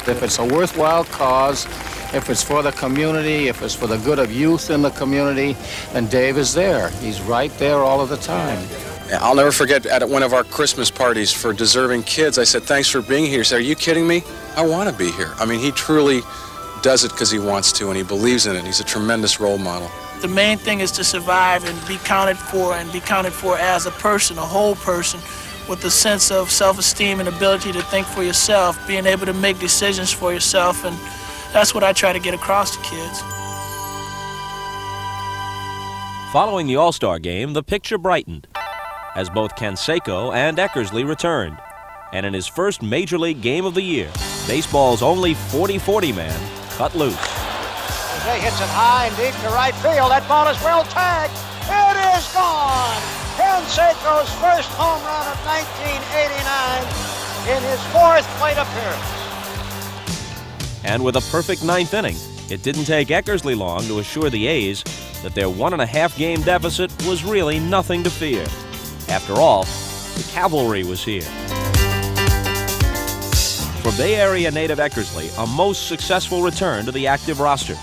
If it's a worthwhile cause, if it's for the community, if it's for the good of youth in the community, then Dave is there. He's right there all of the time. I'll never forget at one of our Christmas parties for deserving kids, I said, thanks for being here. He said, are you kidding me? I want to be here. I mean, he truly does it because he wants to, and he believes in it. He's a tremendous role model. The main thing is to survive and be counted for as a person, a whole person, with a sense of self-esteem and ability to think for yourself, being able to make decisions for yourself, and that's what I try to get across to kids. Following the All-Star game, the picture brightened as both Canseco and Eckersley returned. And in his first Major League game of the year, baseball's only 40-40 man cut loose. Jose hits it high and deep to right field. That ball is well tagged. It is gone. Canseco's first home run of 1989 in his 4th plate appearance. And with a perfect 9th inning, it didn't take Eckersley long to assure the A's that their 1.5-game deficit was really nothing to fear. After all, the cavalry was here. For Bay Area native Eckersley, a most successful return to the active roster.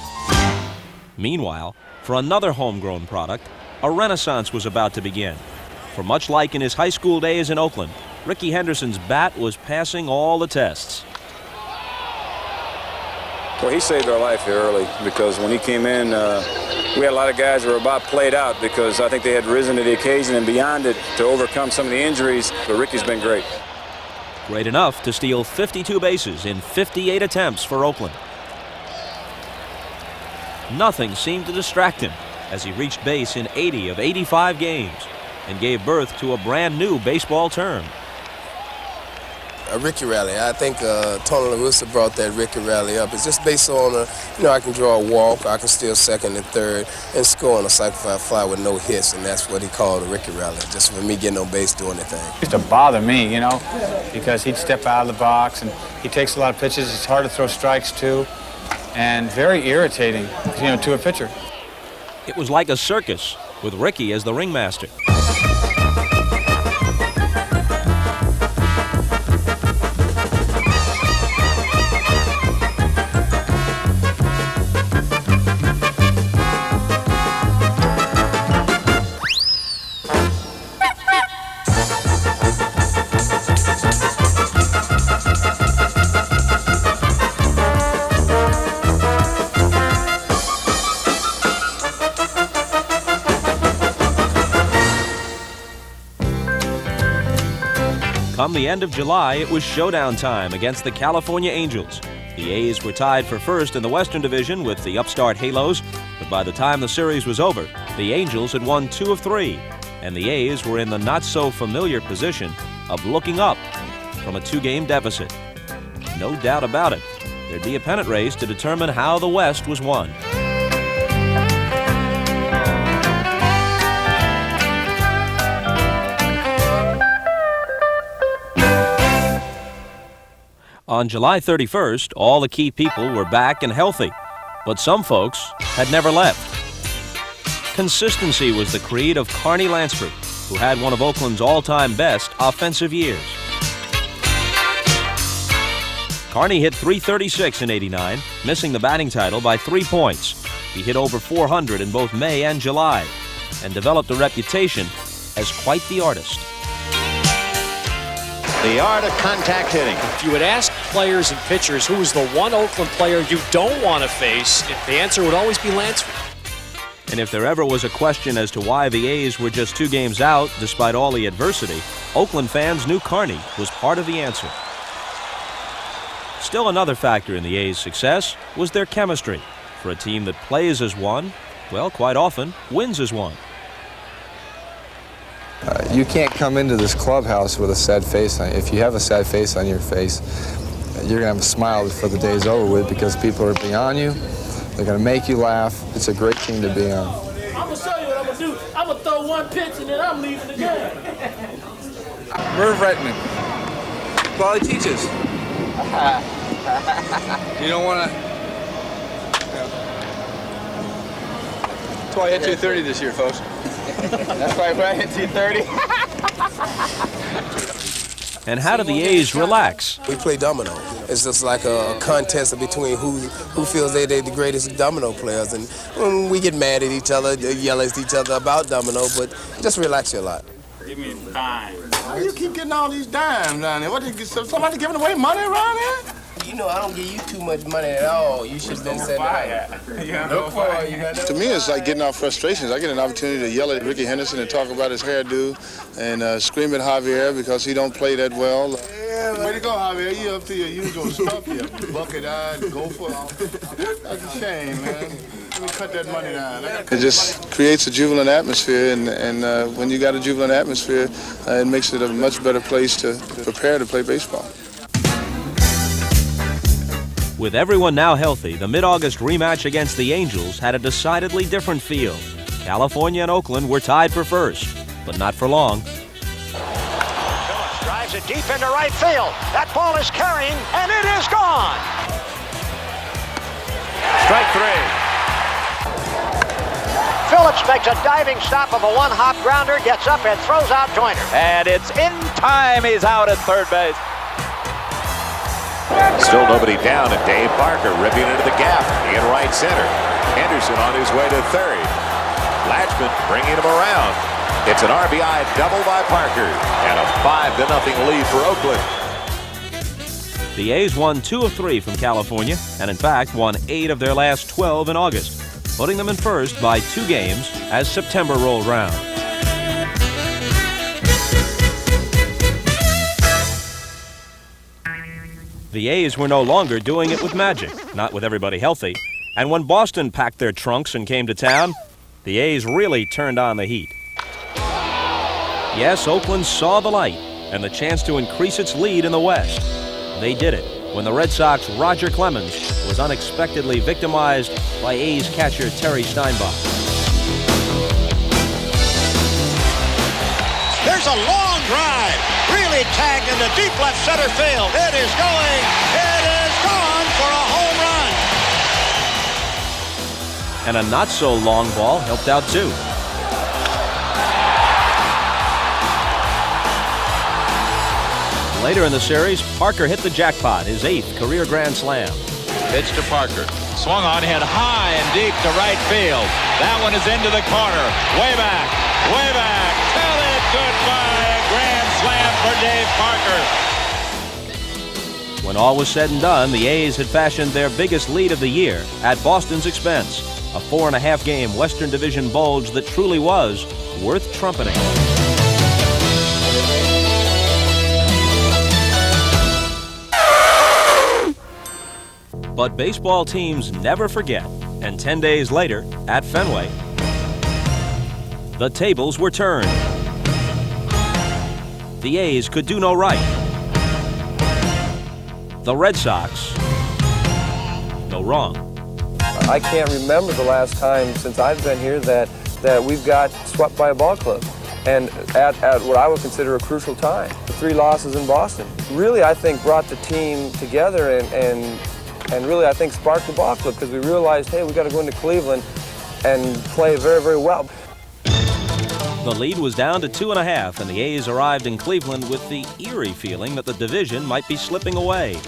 Meanwhile, for another homegrown product, a renaissance was about to begin. For much like in his high school days in Oakland, Rickey Henderson's bat was passing all the tests. Well, he saved our life here early because when he came in, we had a lot of guys that were about played out because I think they had risen to the occasion and beyond it to overcome some of the injuries. But Rickey's been great. Great enough to steal 52 bases in 58 attempts for Oakland. Nothing seemed to distract him as he reached base in 80 of 85 games and gave birth to a brand new baseball term. a Ricky rally. I think Tony La Russa brought that Ricky rally up. It's just based on, I can draw a walk, I can steal second and third, and score on a sacrifice fly with no hits, and that's what he called a Ricky rally, just for me getting on base doing the thing. It used to bother me, because he'd step out of the box, and he takes a lot of pitches. It's hard to throw strikes, too, and very irritating, to a pitcher. It was like a circus, with Ricky as the ringmaster. Come the end of July, it was showdown time against the California Angels. The A's were tied for first in the Western Division with the upstart Halos, but by the time the series was over, the Angels had won 2 of 3, and the A's were in the not-so-familiar position of looking up from a 2-game deficit. No doubt about it, there'd be a pennant race to determine how the West was won. On July 31st, all the key people were back and healthy, but some folks had never left. Consistency was the creed of Carney Lansford, who had one of Oakland's all-time best offensive years. Carney hit .336 in '89, missing the batting title by 3 points. He hit over .400 in both May and July, and developed a reputation as quite the artist. The art of contact hitting. If you would ask players and pitchers who is the one Oakland player you don't want to face, the answer would always be Lansford. And if there ever was a question as to why the A's were just 2 games out despite all the adversity, Oakland fans knew Carney was part of the answer. Still another factor in the A's success was their chemistry. For a team that plays as one, well, quite often wins as one. You can't come into this clubhouse with a sad face on you. If you have a sad face on your face, you're going to have a smile before the day's over with because people are beyond you. They're going to make you laugh. It's a great team to be on. I'm going to show you what I'm going to do. I'm going to throw one pitch and then I'm leaving the game. Merv Retman. That's all he teaches. You don't want to... That's why I hit 230 this year, folks. That's why I hit 230. And how do the A's relax? We play domino. It's just like a contest between who feels they're the greatest domino players. And when we get mad at each other, yell at each other about domino, but just relax you a lot. Give me a dime. Why you keep getting all these dimes down there? What, somebody giving away money around here? I don't give you too much money at all. You should have been said that. Look for it. To me, it's like getting out frustrations. I get an opportunity to yell at Ricky Henderson and talk about his hairdo and scream at Javier because he don't play that well. Yeah, way to go, Javier. You up to your usual stuff here. Bucket-eyed, gopher. That's a shame, man. Let me cut that money down. It just creates a jubilant atmosphere, and when you got a jubilant atmosphere, it makes it a much better place to prepare to play baseball. With everyone now healthy, the mid-August rematch against the Angels had a decidedly different feel. California and Oakland were tied for first, but not for long. Phillips drives it deep into right field. That ball is carrying, and it is gone. Strike 3. Phillips makes a diving stop of a one-hop grounder, gets up and throws out Joyner. And it's in time. He's out at third base. Still nobody down, and Dave Parker ripping into the gap in right center. Henderson on his way to third. Latchman bringing him around. It's an RBI double by Parker, and a 5-0 lead for Oakland. The A's won 2 of 3 from California, and in fact won 8 of their last 12 in August, putting them in first by 2 games as September rolled round. The A's were no longer doing it with magic, not with everybody healthy. And when Boston packed their trunks and came to town, the A's really turned on the heat. Yes, Oakland saw the light, and the chance to increase its lead in the West. They did it when the Red Sox' Roger Clemens was unexpectedly victimized by A's catcher Terry Steinbach. There's a long drive, really tagged into deep left center field. It is going, it is gone for a home run. And a not-so-long ball helped out too. Later in the series, Parker hit the jackpot, his 8th career grand slam. Pitch to Parker. Swung on, hit high and deep to right field. That one is into the corner. Way back, way back. Tell it goodbye. A grand slam for Dave Parker. When all was said and done, the A's had fashioned their biggest lead of the year at Boston's expense. A 4.5-game Western Division bulge that truly was worth trumpeting. But baseball teams never forget, and 10 days later, at Fenway, the tables were turned. The A's could do no right. The Red Sox, no wrong. I can't remember the last time since I've been here that we've got swept by a ball club, and at what I would consider a crucial time. The 3 losses in Boston really, I think, brought the team together and really, I think, sparked the ball club because we realized, hey, we got to go into Cleveland and play very, very well. The lead was down to 2.5, and the A's arrived in Cleveland with the eerie feeling that the division might be slipping away.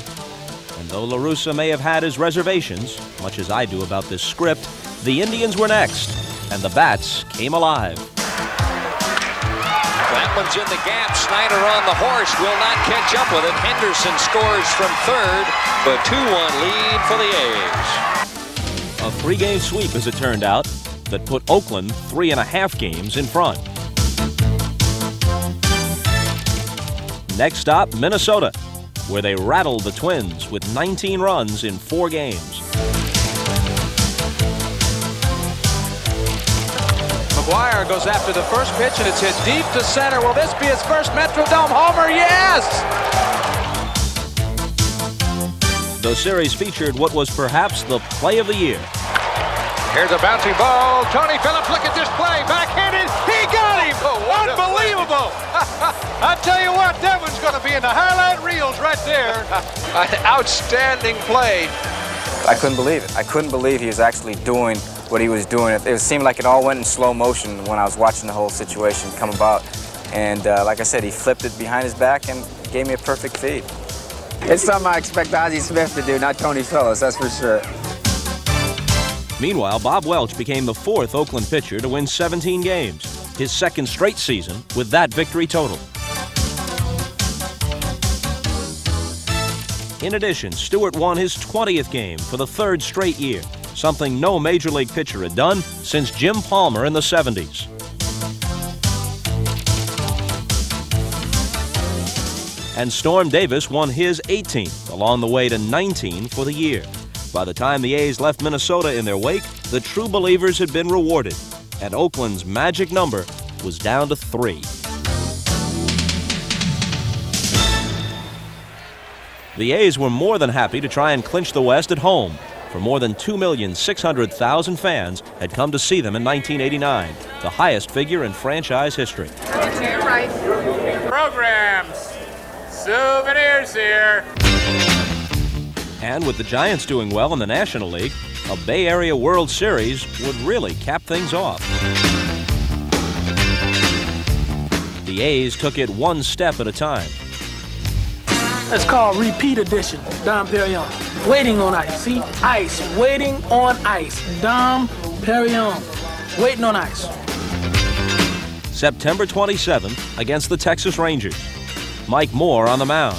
And though La Russa may have had his reservations, much as I do about this script, the Indians were next, and the bats came alive. That one's in the gap. Snyder on the horse will not catch up with it. Henderson scores from third. The 2-1 lead for the A's. A 3-game sweep, as it turned out, that put Oakland 3.5 games in front. Next stop, Minnesota, where they rattled the Twins with 19 runs in 4 games. McGuire goes after the first pitch, and it's hit deep to center. Will this be his first Metrodome homer? Yes! The series featured what was perhaps the play of the year. Here's a bouncing ball. Tony Phillips, look at this play. Backhanded. He got him. Unbelievable. I tell you what, that one's going to be in the highlight reels right there. An outstanding play. I couldn't believe it. I couldn't believe he was actually doing what he was doing. It seemed like it all went in slow motion when I was watching the whole situation come about. And like I said, he flipped it behind his back and gave me a perfect feed. It's something I expect Ozzie Smith to do, not Tony Phillips, that's for sure. Meanwhile, Bob Welch became the 4th Oakland pitcher to win 17 games, his 2nd straight season with that victory total. In addition, Stewart won his 20th game for the 3rd straight year, something no Major League pitcher had done since Jim Palmer in the 70s. And Storm Davis won his 18th, along the way to 19 for the year. By the time the A's left Minnesota in their wake, the true believers had been rewarded, and Oakland's magic number was down to 3. The A's were more than happy to try and clinch the West at home, for more than 2,600,000 fans had come to see them in 1989, the highest figure in franchise history. To your right. Programs. Souvenirs here. And with the Giants doing well in the National League, a Bay Area World Series would really cap things off. The A's took it one step at a time. That's called repeat edition. Dom Perignon. Waiting on ice. See? Ice. Waiting on ice. Dom Perignon. Waiting on ice. September 27th against the Texas Rangers. Mike Moore on the mound.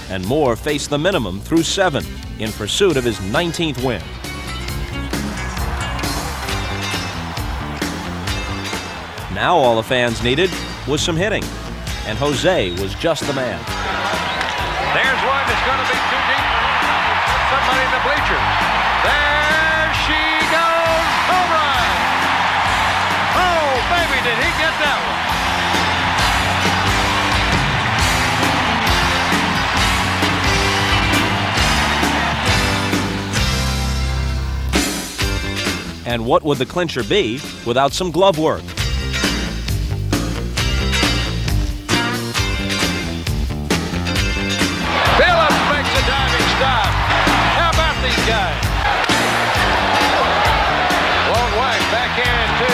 And Moore faced the minimum through 7 in pursuit of his 19th win. Now all the fans needed was some hitting, and Jose was just the man. There's one that's going to be too deep. Somebody in the bleachers. There she goes. Home run. Oh, baby, did he get that one. And what would the clincher be without some glove work? Phillips makes a diving stop. How about these guys? Long White back into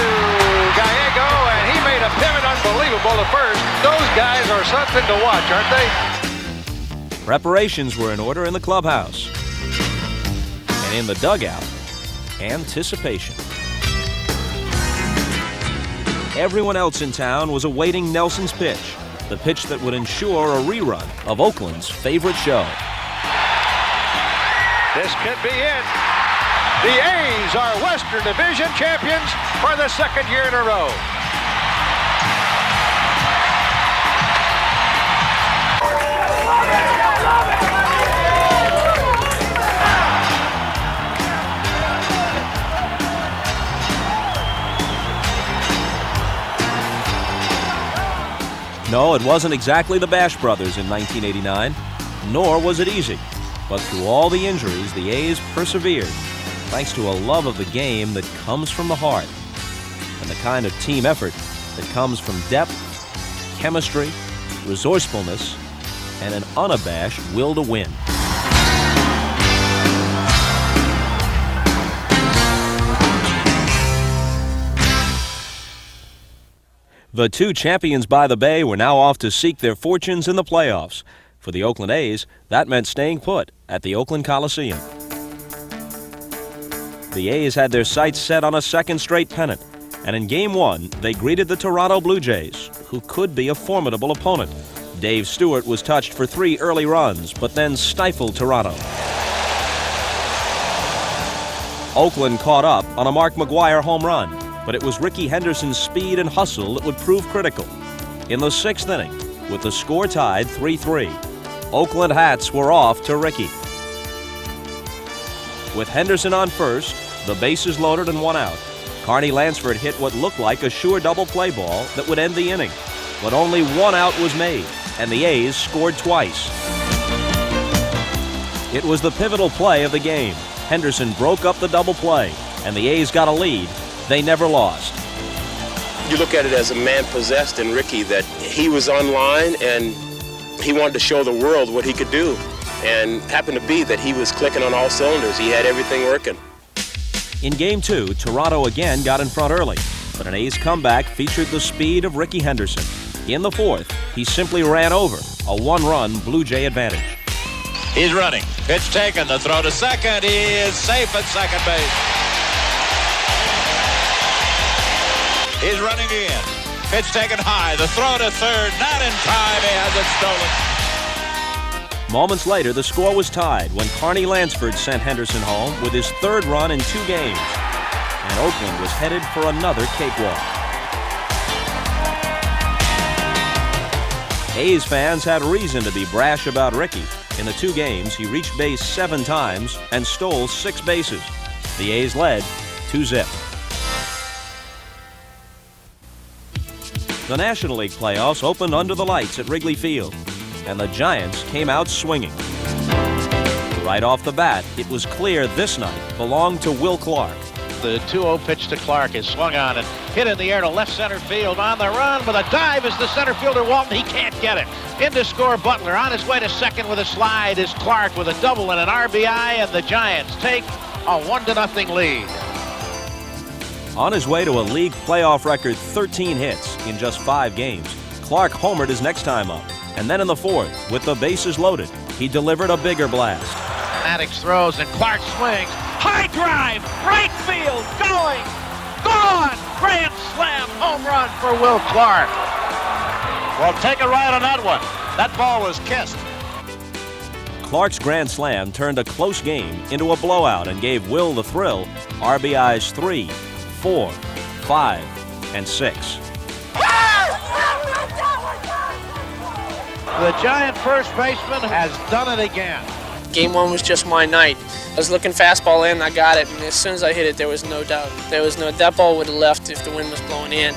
Gallego, and he made a pivot unbelievable to first. Those guys are something to watch, aren't they? Preparations were in order in the clubhouse. And in the dugout, anticipation. Everyone else in town was awaiting Nelson's pitch, the pitch that would ensure a rerun of Oakland's favorite show. This could be it. The A's are Western Division champions for the second year in a row. No, it wasn't exactly the Bash Brothers in 1989, nor was it easy. But through all the injuries, the A's persevered, thanks to a love of the game that comes from the heart, and the kind of team effort that comes from depth, chemistry, resourcefulness, and an unabashed will to win. The two champions by the Bay were now off to seek their fortunes in the playoffs. For the Oakland A's, that meant staying put at the Oakland Coliseum. The A's had their sights set on a second straight pennant, and in Game 1, they greeted the Toronto Blue Jays, who could be a formidable opponent. Dave Stewart was touched for 3 early runs, but then stifled Toronto. Oakland caught up on a Mark McGwire home run, but it was Ricky Henderson's speed and hustle that would prove critical. In the 6th inning, with the score tied 3-3, Oakland hats were off to Ricky. With Henderson on first, the bases loaded and 1 out, Carney Lansford hit what looked like a sure double play ball that would end the inning. But only 1 out was made, and the A's scored twice. It was the pivotal play of the game. Henderson broke up the double play, and the A's got a lead. They never lost. You look at it as a man possessed in Ricky, that he was online and he wanted to show the world what he could do. And happened to be that he was clicking on all cylinders. He had everything working. In Game 2, Toronto again got in front early, but an A's comeback featured the speed of Ricky Henderson. In the 4th, he simply ran over a 1-run Blue Jay advantage. He's running. Pitch taken. The throw to second. He is safe at second base. He's running again. Pitch taken high. The throw to third. Not in time. He has it stolen. Moments later, the score was tied when Carney Lansford sent Henderson home with his 3rd run in 2 games. And Oakland was headed for another cakewalk. A's fans had reason to be brash about Ricky. In the 2 games, he reached base 7 times and stole 6 bases. The A's led 2-0. The National League playoffs opened under the lights at Wrigley Field, and the Giants came out swinging. Right off the bat, it was clear this night belonged to Will Clark. The 2-0 pitch to Clark is swung on and hit in the air to left center field. On the run with a dive is the center fielder Walton. He can't get it. In to score Butler. On his way to second with a slide is Clark with a double and an RBI, and the Giants take a 1-0 lead. On his way to a league playoff record 13 hits in just 5 games, Clark homered his next time up. And then in the 4th, with the bases loaded, he delivered a bigger blast. Maddox throws and Clark swings. High drive, right field, going, gone! Grand slam, home run for Will Clark. Well, take a ride on that one. That ball was kissed. Clark's grand slam turned a close game into a blowout and gave Will the thrill. RBIs 3, 4, 5, and 6. The Giant first baseman has done it again. Game 1 was just my night. I was looking fastball in, I got it, and as soon as I hit it, there was no doubt. That ball would have left if the wind was blowing in.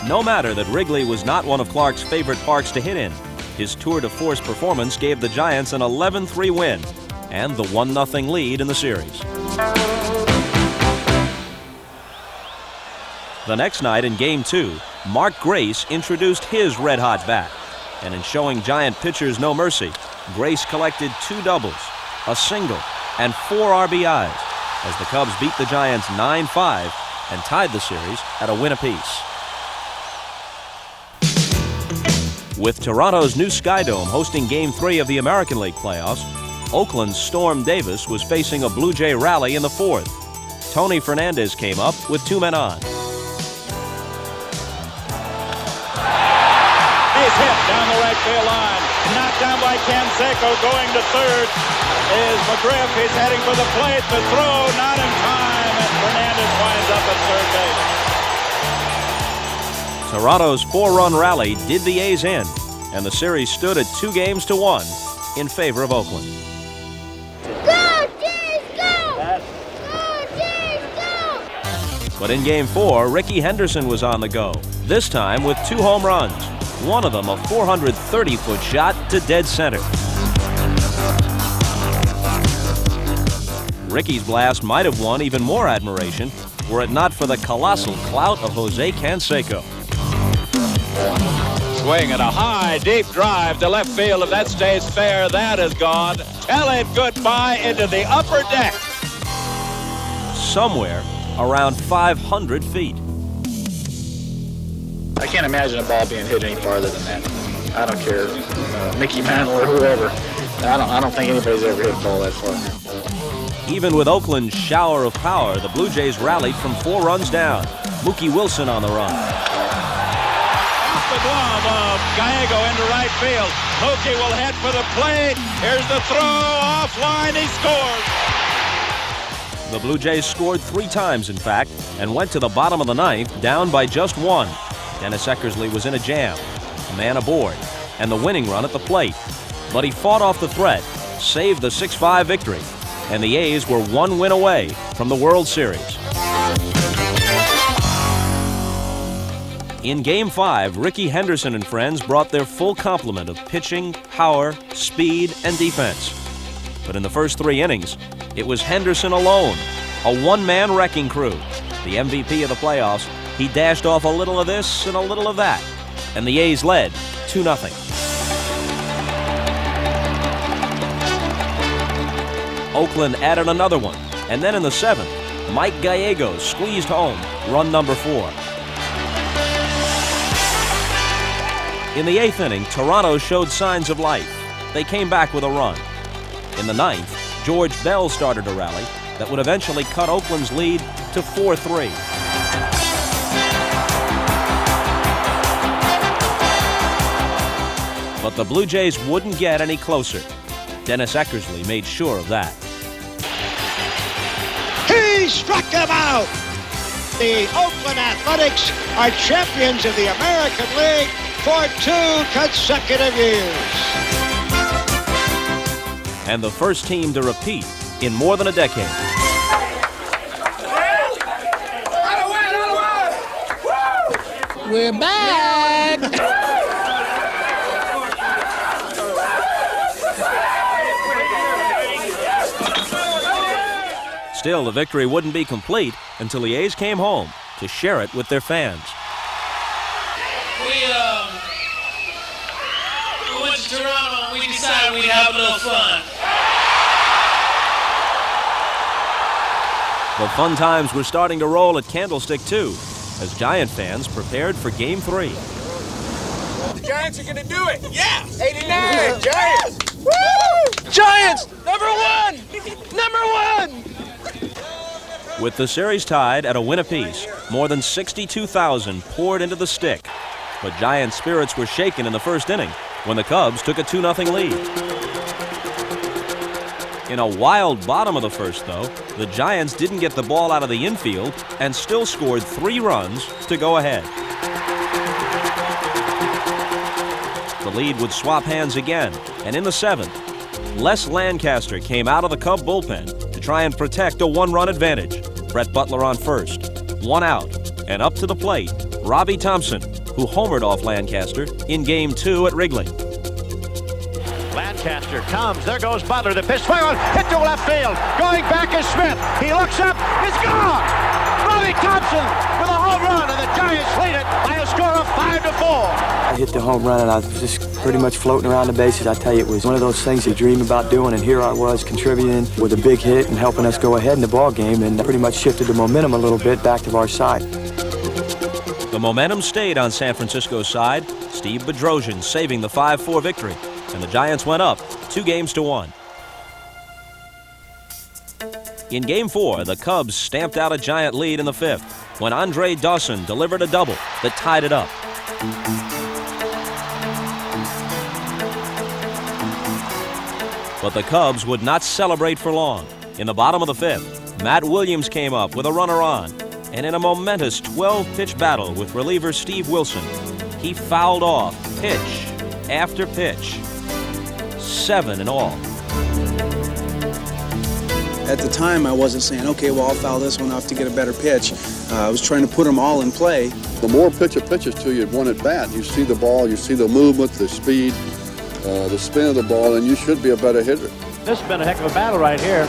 No matter that Wrigley was not one of Clark's favorite parks to hit in, his tour de force performance gave the Giants an 11-3 win and the 1-0 lead in the series. The next night in Game 2, Mark Grace introduced his red-hot bat. And in showing Giant pitchers no mercy, Grace collected 2 doubles, a single, and 4 RBIs as the Cubs beat the Giants 9-5 and tied the series at a win apiece. With Toronto's new Sky Dome hosting Game 3 of the American League playoffs, Oakland's Storm Davis was facing a Blue Jay rally in the 4th. Tony Fernandez came up with 2 men on. Base hit down the right field line. Knocked down by Canseco. Going to third is McGriff. He's heading for the plate. The throw not in time, and Fernandez winds up at third base. Toronto's 4-run rally did the A's in, and the series stood at 2-1 in favor of Oakland. Go, Jays, go! Go, Jays, go! But in Game 4, Ricky Henderson was on the go, this time with 2 home runs, one of them a 430-foot shot to dead center. Ricky's blast might have won even more admiration were it not for the colossal clout of Jose Canseco. Swing and a high, deep drive to left field. If that stays fair, that is gone. Tell it goodbye into the upper deck. Somewhere around 500 feet. I can't imagine a ball being hit any farther than that. I don't care, Mickey Mantle or whoever. I don't think anybody's ever hit a ball that far. Even with Oakland's shower of power, the Blue Jays rallied from 4 runs down. Mookie Wilson on the run. The glove of Gallego into right field. Mookie will head for the plate. Here's the throw, offline, he scores. The Blue Jays scored 3 times, in fact, and went to the bottom of the 9th, down by just 1. Dennis Eckersley was in a jam, a man aboard, and the winning run at the plate. But he fought off the threat, saved the 6-5 victory, and the A's were 1 win away from the World Series. In Game 5, Ricky Henderson and friends brought their full complement of pitching, power, speed, and defense. But in the first 3 innings, it was Henderson alone, a one-man wrecking crew. The MVP of the playoffs, he dashed off a little of this and a little of that, and the A's led 2-0. Oakland added another one, and then in the 7th, Mike Gallego squeezed home run number 4. In the 8th inning, Toronto showed signs of life. They came back with a run. In the 9th, George Bell started a rally that would eventually cut Oakland's lead to 4-3. But the Blue Jays wouldn't get any closer. Dennis Eckersley made sure of that. He struck him out! The Oakland Athletics are champions of the American League for 2 consecutive years. And the first team to repeat in more than a decade. We're back! Still, the victory wouldn't be complete until the A's came home to share it with their fans. We went to Toronto and we decided we'd have a little fun. The fun times were starting to roll at Candlestick, too, as Giant fans prepared for Game 3. The Giants are going to do it. Yeah. 89, Giants. Woo! Giants, number 1! Number 1! With the series tied at a win apiece, more than 62,000 poured into the stick. But Giant spirits were shaken in the first inning when the Cubs took a 2-0 lead. In a wild bottom of the first, though, the Giants didn't get the ball out of the infield and still scored 3 runs to go ahead. The lead would swap hands again, and in the 7th, Les Lancaster came out of the Cub bullpen to try and protect a 1-run advantage. Brett Butler on first, 1 out, and up to the plate, Robbie Thompson, who homered off Lancaster in Game 2 at Wrigley. Lancaster comes. There goes Butler. The pitch swung on. Hit to left field. Going back is Smith. He looks up. It's gone. Bobby Thompson with a home run, and the Giants lead it by a score of 5-4. I hit the home run, and I was just pretty much floating around the bases. I tell you, it was one of those things you dream about doing, and here I was contributing with a big hit and helping us go ahead in the ball game, and pretty much shifted the momentum a little bit back to our side. The momentum stayed on San Francisco's side. Steve Bedrosian saving the 5-4 victory, and the Giants went up 2-1. In Game 4, the Cubs stamped out a Giant lead in the 5th when Andre Dawson delivered a double that tied it up. But the Cubs would not celebrate for long. In the bottom of the 5th, Matt Williams came up with a runner on, and in a momentous 12-pitch battle with reliever Steve Wilson, he fouled off pitch after pitch, 7 in all. At the time, I wasn't saying, okay, well, I'll foul this one off to get a better pitch. I was trying to put them all in play. The more pitcher pitches to you at one at bat, you see the ball, you see the movement, the speed, the spin of the ball, and you should be a better hitter. This has been a heck of a battle right here.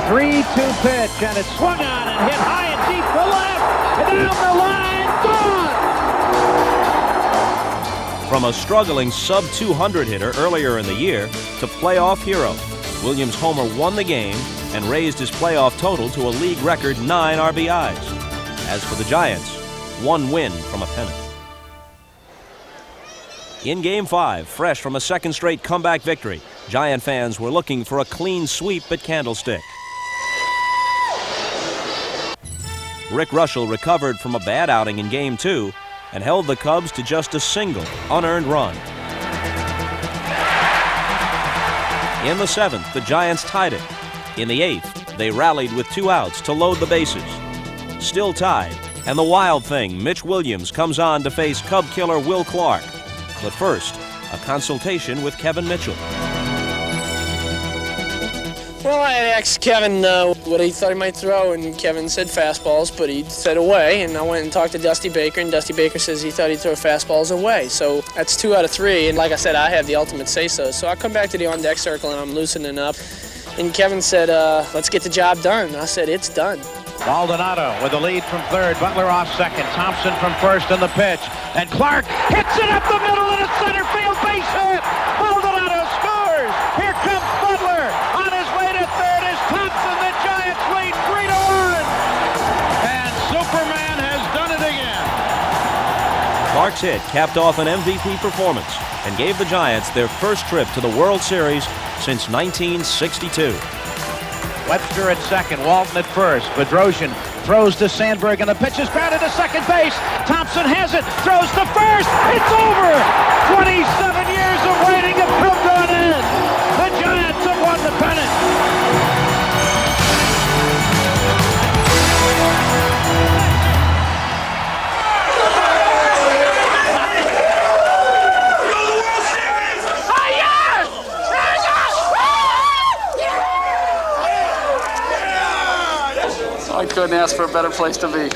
3-2 pitch, and it's swung on and hit high and deep to left, and down the line, gone! From a struggling sub-200 hitter earlier in the year to playoff hero, Williams' homer won the game and raised his playoff total to a league record 9 RBIs. As for the Giants, 1 win from a pennant. In Game 5, fresh from a second straight comeback victory, Giant fans were looking for a clean sweep at Candlestick. Rick Russell recovered from a bad outing in Game 2 and held the Cubs to just a single unearned run. In the 7th, the Giants tied it. In the 8th, they rallied with 2 outs to load the bases. Still tied, and the wild thing, Mitch Williams comes on to face Cub killer Will Clark. But first, a consultation with Kevin Mitchell. Well, I asked Kevin what he thought he might throw, and Kevin said fastballs, but he said away, and I went and talked to Dusty Baker, and Dusty Baker says he thought he'd throw fastballs away. So that's 2 out of 3, and like I said, I have the ultimate say-so. So I come back to the on-deck circle, and I'm loosening up, and Kevin said, let's get the job done. And I said, it's done. Maldonado with the lead from third, Butler off second, Thompson from first in the pitch, and Clark hits it up the middle in a center field base hit. Maldonado scores. Here comes Butler on his way to third as Thompson. The Giants lead 3-1, and Superman has done it again. Clark's hit capped off an MVP performance and gave the Giants their first trip to the World Series since 1962. Webster at second, Walton at first. Bedrosian throws to Sandberg, and the pitch is grounded to second base. Thompson has it, throws to first. It's over! 27 years of waiting have come to an end. The Giants have won the pennant. I couldn't ask for a better place to be.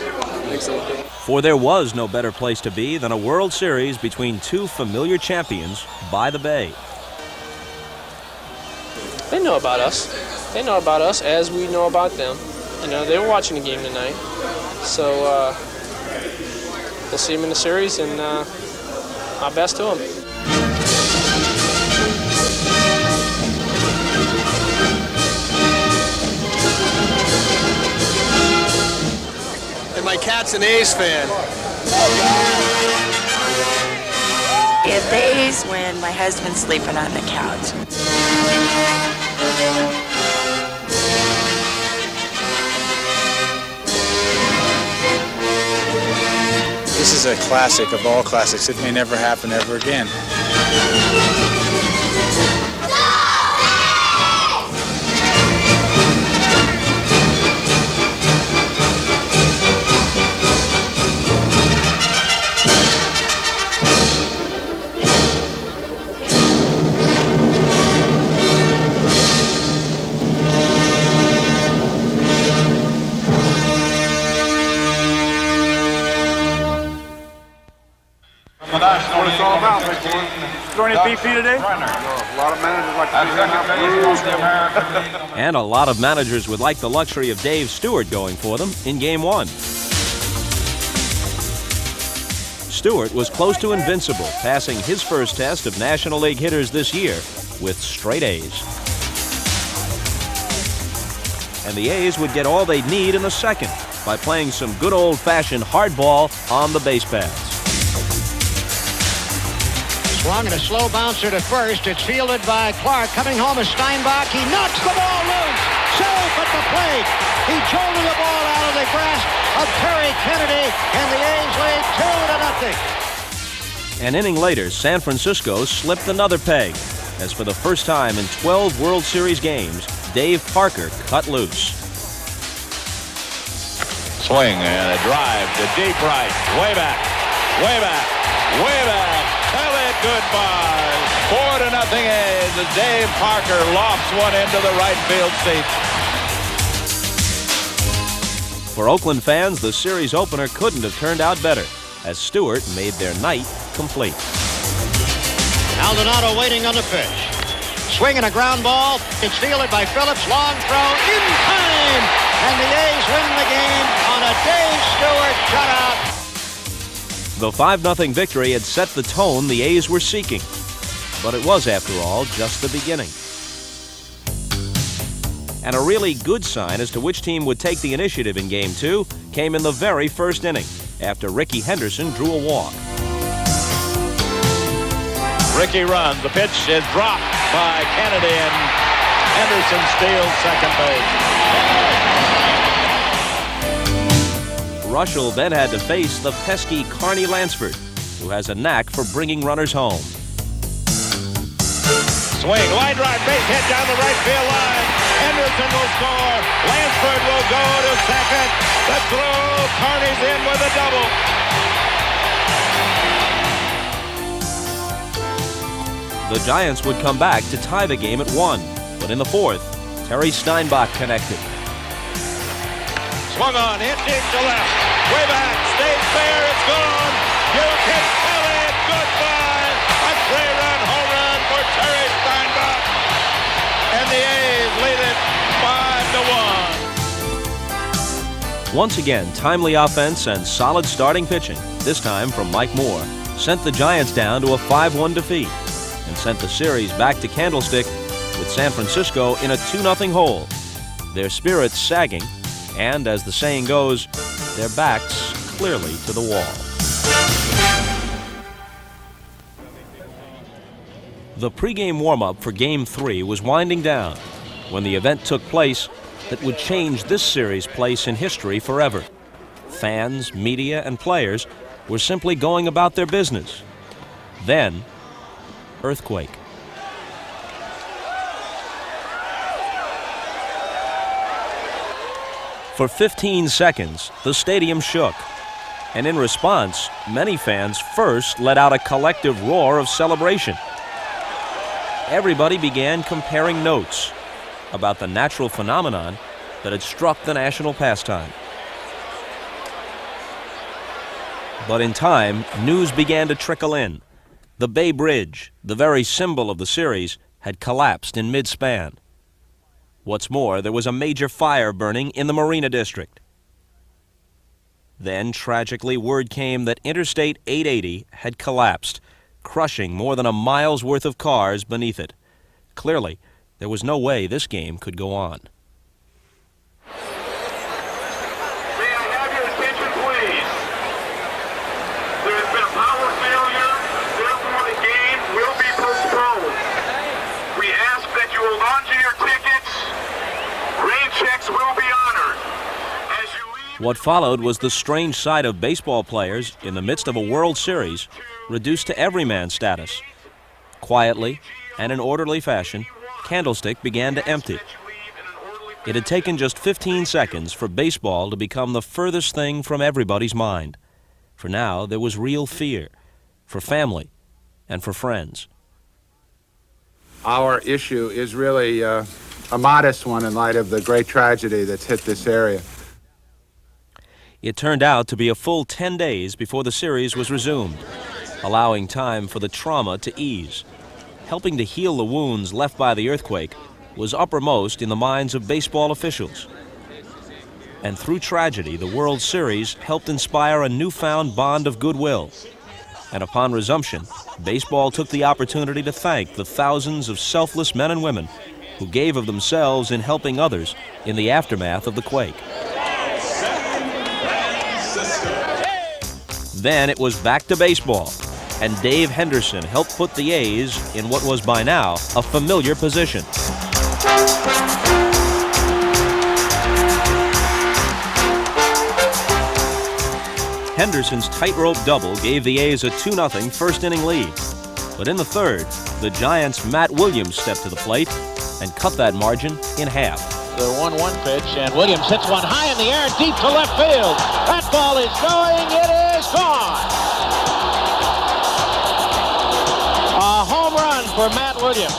For there was no better place to be than a World Series between 2 familiar champions by the Bay. They know about us. They know about us as we know about them. You know, they were watching the game tonight. So we'll see them in the series, and my best to them. And my cat's an A's fan. If the A's win, my husband's sleeping on the couch. This is a classic of all classics. It may never happen ever again. That's what it's all about, big boy. Throw any BP today? A lot of managers like to And a lot of managers would like the luxury of Dave Stewart going for them in Game 1. Stewart was close to invincible, passing his first test of National League hitters this year with straight A's. And the A's would get all they'd need in the second by playing some good old-fashioned hardball on the base paths. Swung and a slow bouncer to first. It's fielded by Clark. Coming home is Steinbach. He knocks the ball loose. Safe at the plate. He jolted the ball out of the grasp of Terry Kennedy, and the A's lead 2-0. An inning later, San Francisco slipped another peg, as for the first time in 12 World Series games, Dave Parker cut loose. Swing and a drive to deep right. Way back. Way back. Way back. Tell it goodbye. 4-0 A's as Dave Parker lofts one into the right field seat. For Oakland fans, the series opener couldn't have turned out better, as Stewart made their night complete. Aldonado waiting on the pitch. Swing and a ground ball. It's fielded by Phillips. Long throw in time. And the A's win the game on a Dave Stewart shutout. The 5-0 victory had set the tone the A's were seeking. But it was, after all, just the beginning. And a really good sign as to which team would take the initiative in Game 2 came in the very first inning, after Rickey Henderson drew a walk. Rickey runs. The pitch is dropped by Kennedy, and Henderson steals second base. Russell then had to face the pesky Carney Lansford, who has a knack for bringing runners home. Swing, line drive, base hit down the right field line. Henderson will score. Lansford will go to second. The throw, Carney's in with a double. The Giants would come back to tie the game at 1, but in the fourth, Terry Steinbach connected. Swung on, hit deep to left. Way back, stays fair, it's gone. You can tell it goodbye. A 3-run home run for Terry Steinbach. And the A's lead it 5-1. Once again, timely offense and solid starting pitching, this time from Mike Moore, sent the Giants down to a 5-1 defeat and sent the series back to Candlestick with San Francisco in a 2-0 hole, their spirits sagging, and as the saying goes, their backs clearly to the wall. The pregame warm-up for Game 3 was winding down when the event took place that would change this series' place in history forever. Fans, media, and players were simply going about their business. Then, earthquake. For 15 seconds, the stadium shook, and in response, many fans first let out a collective roar of celebration. Everybody began comparing notes about the natural phenomenon that had struck the national pastime. But in time, news began to trickle in. The Bay Bridge, the very symbol of the series, had collapsed in mid-span. What's more, there was a major fire burning in the Marina District. Then, tragically, word came that Interstate 880 had collapsed, crushing more than a mile's worth of cars beneath it. Clearly, there was no way this game could go on. What followed was the strange sight of baseball players in the midst of a World Series reduced to everyman status. Quietly and in orderly fashion, Candlestick began to empty. It had taken just 15 seconds for baseball to become the furthest thing from everybody's mind. For now, there was real fear, for family and for friends. Our issue is really a modest one in light of the great tragedy that's hit this area. It turned out to be a full 10 days before the series was resumed, allowing time for the trauma to ease. Helping to heal the wounds left by the earthquake was uppermost in the minds of baseball officials. And through tragedy, the World Series helped inspire a newfound bond of goodwill And upon resumption, baseball took the opportunity to thank the thousands of selfless men and women who gave of themselves in helping others in the aftermath of the quake. Then it was back to baseball, and Dave Henderson helped put the A's in what was by now a familiar position. Henderson's tightrope double gave the A's a 2-0 first-inning lead. But in the third, the Giants' Matt Williams stepped to the plate and cut that margin in half. The 1-1 pitch, and Williams hits one high in the air, deep to left field. That ball is going, it is gone. A home run for Matt Williams.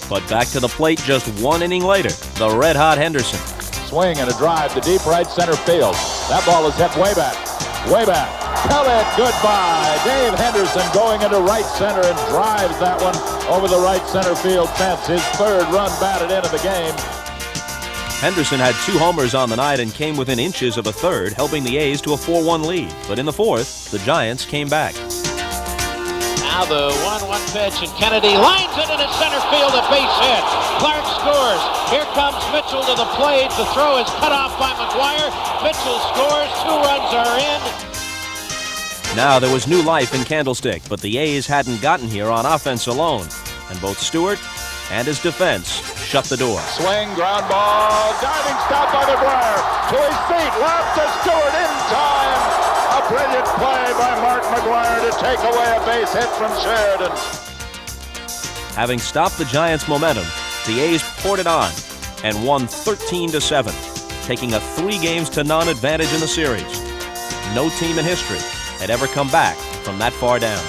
But back to the plate just 1 inning later, the red-hot Henderson. Swing and a drive to deep right center field. That ball is hit way back. Way back. Pellet, goodbye. Dave Henderson going into right center and drives that one over the right center field fence. His third run batted into the game. Henderson had 2 homers on the night and came within inches of a third, helping the A's to a 4-1 lead. But in the fourth, the Giants came back. Now the 1-1 pitch, and Kennedy lines it into center field, a base hit. Clark scores. Here comes Mitchell to the plate. The throw is cut off by McGuire. Mitchell scores. 2 runs are in. Now there was new life in Candlestick, but the A's hadn't gotten here on offense alone, and both Stewart and his defense shut the door. Swing, ground ball, diving stop by McGuire. To his feet, left to Stewart in time. A brilliant play by Mark McGuire to take away a base hit from Sheridan. Having stopped the Giants' momentum, the A's poured it on and won 13-7, taking a 3-0 advantage in the series. No team in history had ever come back from that far down.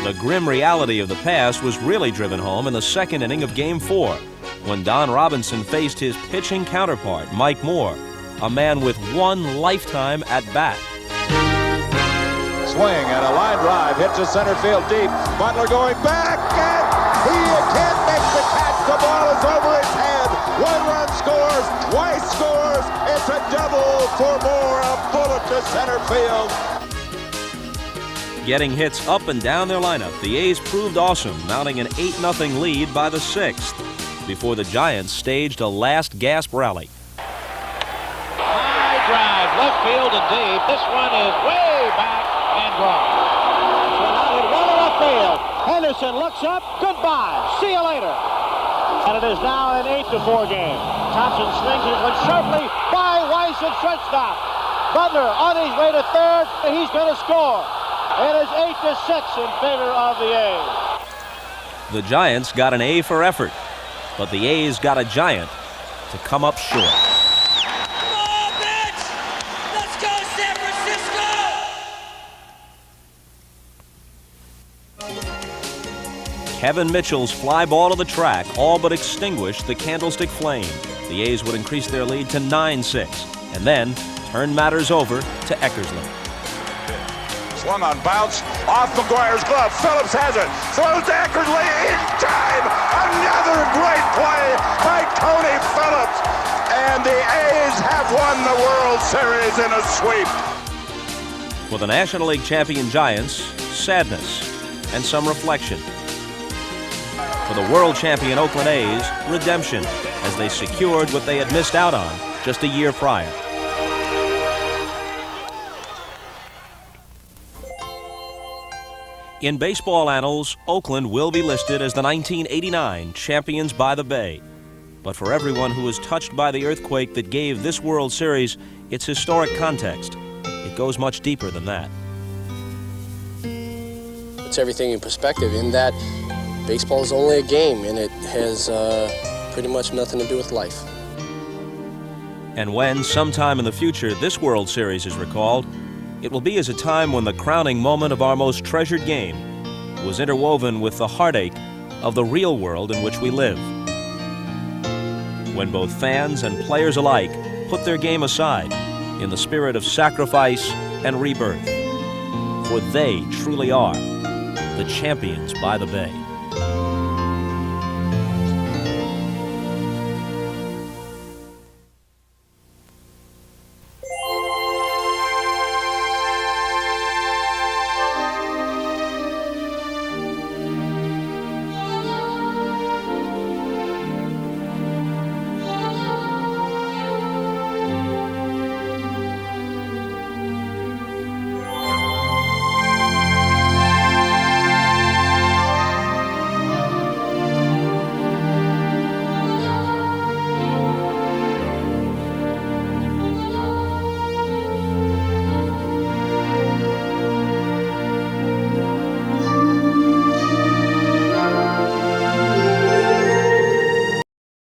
The grim reality of the past was really driven home in the second inning of Game 4, when Don Robinson faced his pitching counterpart, Mike Moore, a man with 1 lifetime at-bat. Swing and a line drive, hits to center field deep. Butler going back, and he can't make the catch. The ball is over his head. 1 run scores, Weiss scores. It's a double for Moore, a bullet to center field. Getting hits up and down their lineup, the A's proved awesome, mounting an 8-0 lead by the 6th, before the Giants staged a last gasp rally. High drive, left field and deep. This one is way back and gone. Went out and well left field. Henderson looks up. Goodbye. See you later. And it is now an 8-4 game. Thompson swings it one sharply by Weiss at shortstop. Butler on his way to third. He's going to score. It is 8-6 in favor of the A's. The Giants got an A for effort, but the A's got a giant to come up short. Come on, bitch! Let's go, San Francisco! Kevin Mitchell's fly ball to the track all but extinguished the Candlestick Flame. The A's would increase their lead to 9-6, and then turn matters over to Eckersley. Swung on bounce, off McGuire's glove. Phillips has it, throws to Eckersley in time. Another great play by Tony Phillips. And the A's have won the World Series in a sweep. For the National League champion Giants, sadness and some reflection. For the world champion Oakland A's, redemption, as they secured what they had missed out on just a year prior. In baseball annals, Oakland will be listed as the 1989 champions by the Bay. But for everyone who was touched by the earthquake that gave this World Series its historic context, it goes much deeper than that. It's everything in perspective in that baseball is only a game and it has pretty much nothing to do with life. And when, sometime in the future, this World Series is recalled, it will be as a time when the crowning moment of our most treasured game was interwoven with the heartache of the real world in which we live. When both fans and players alike put their game aside in the spirit of sacrifice and rebirth. For they truly are the champions by the Bay.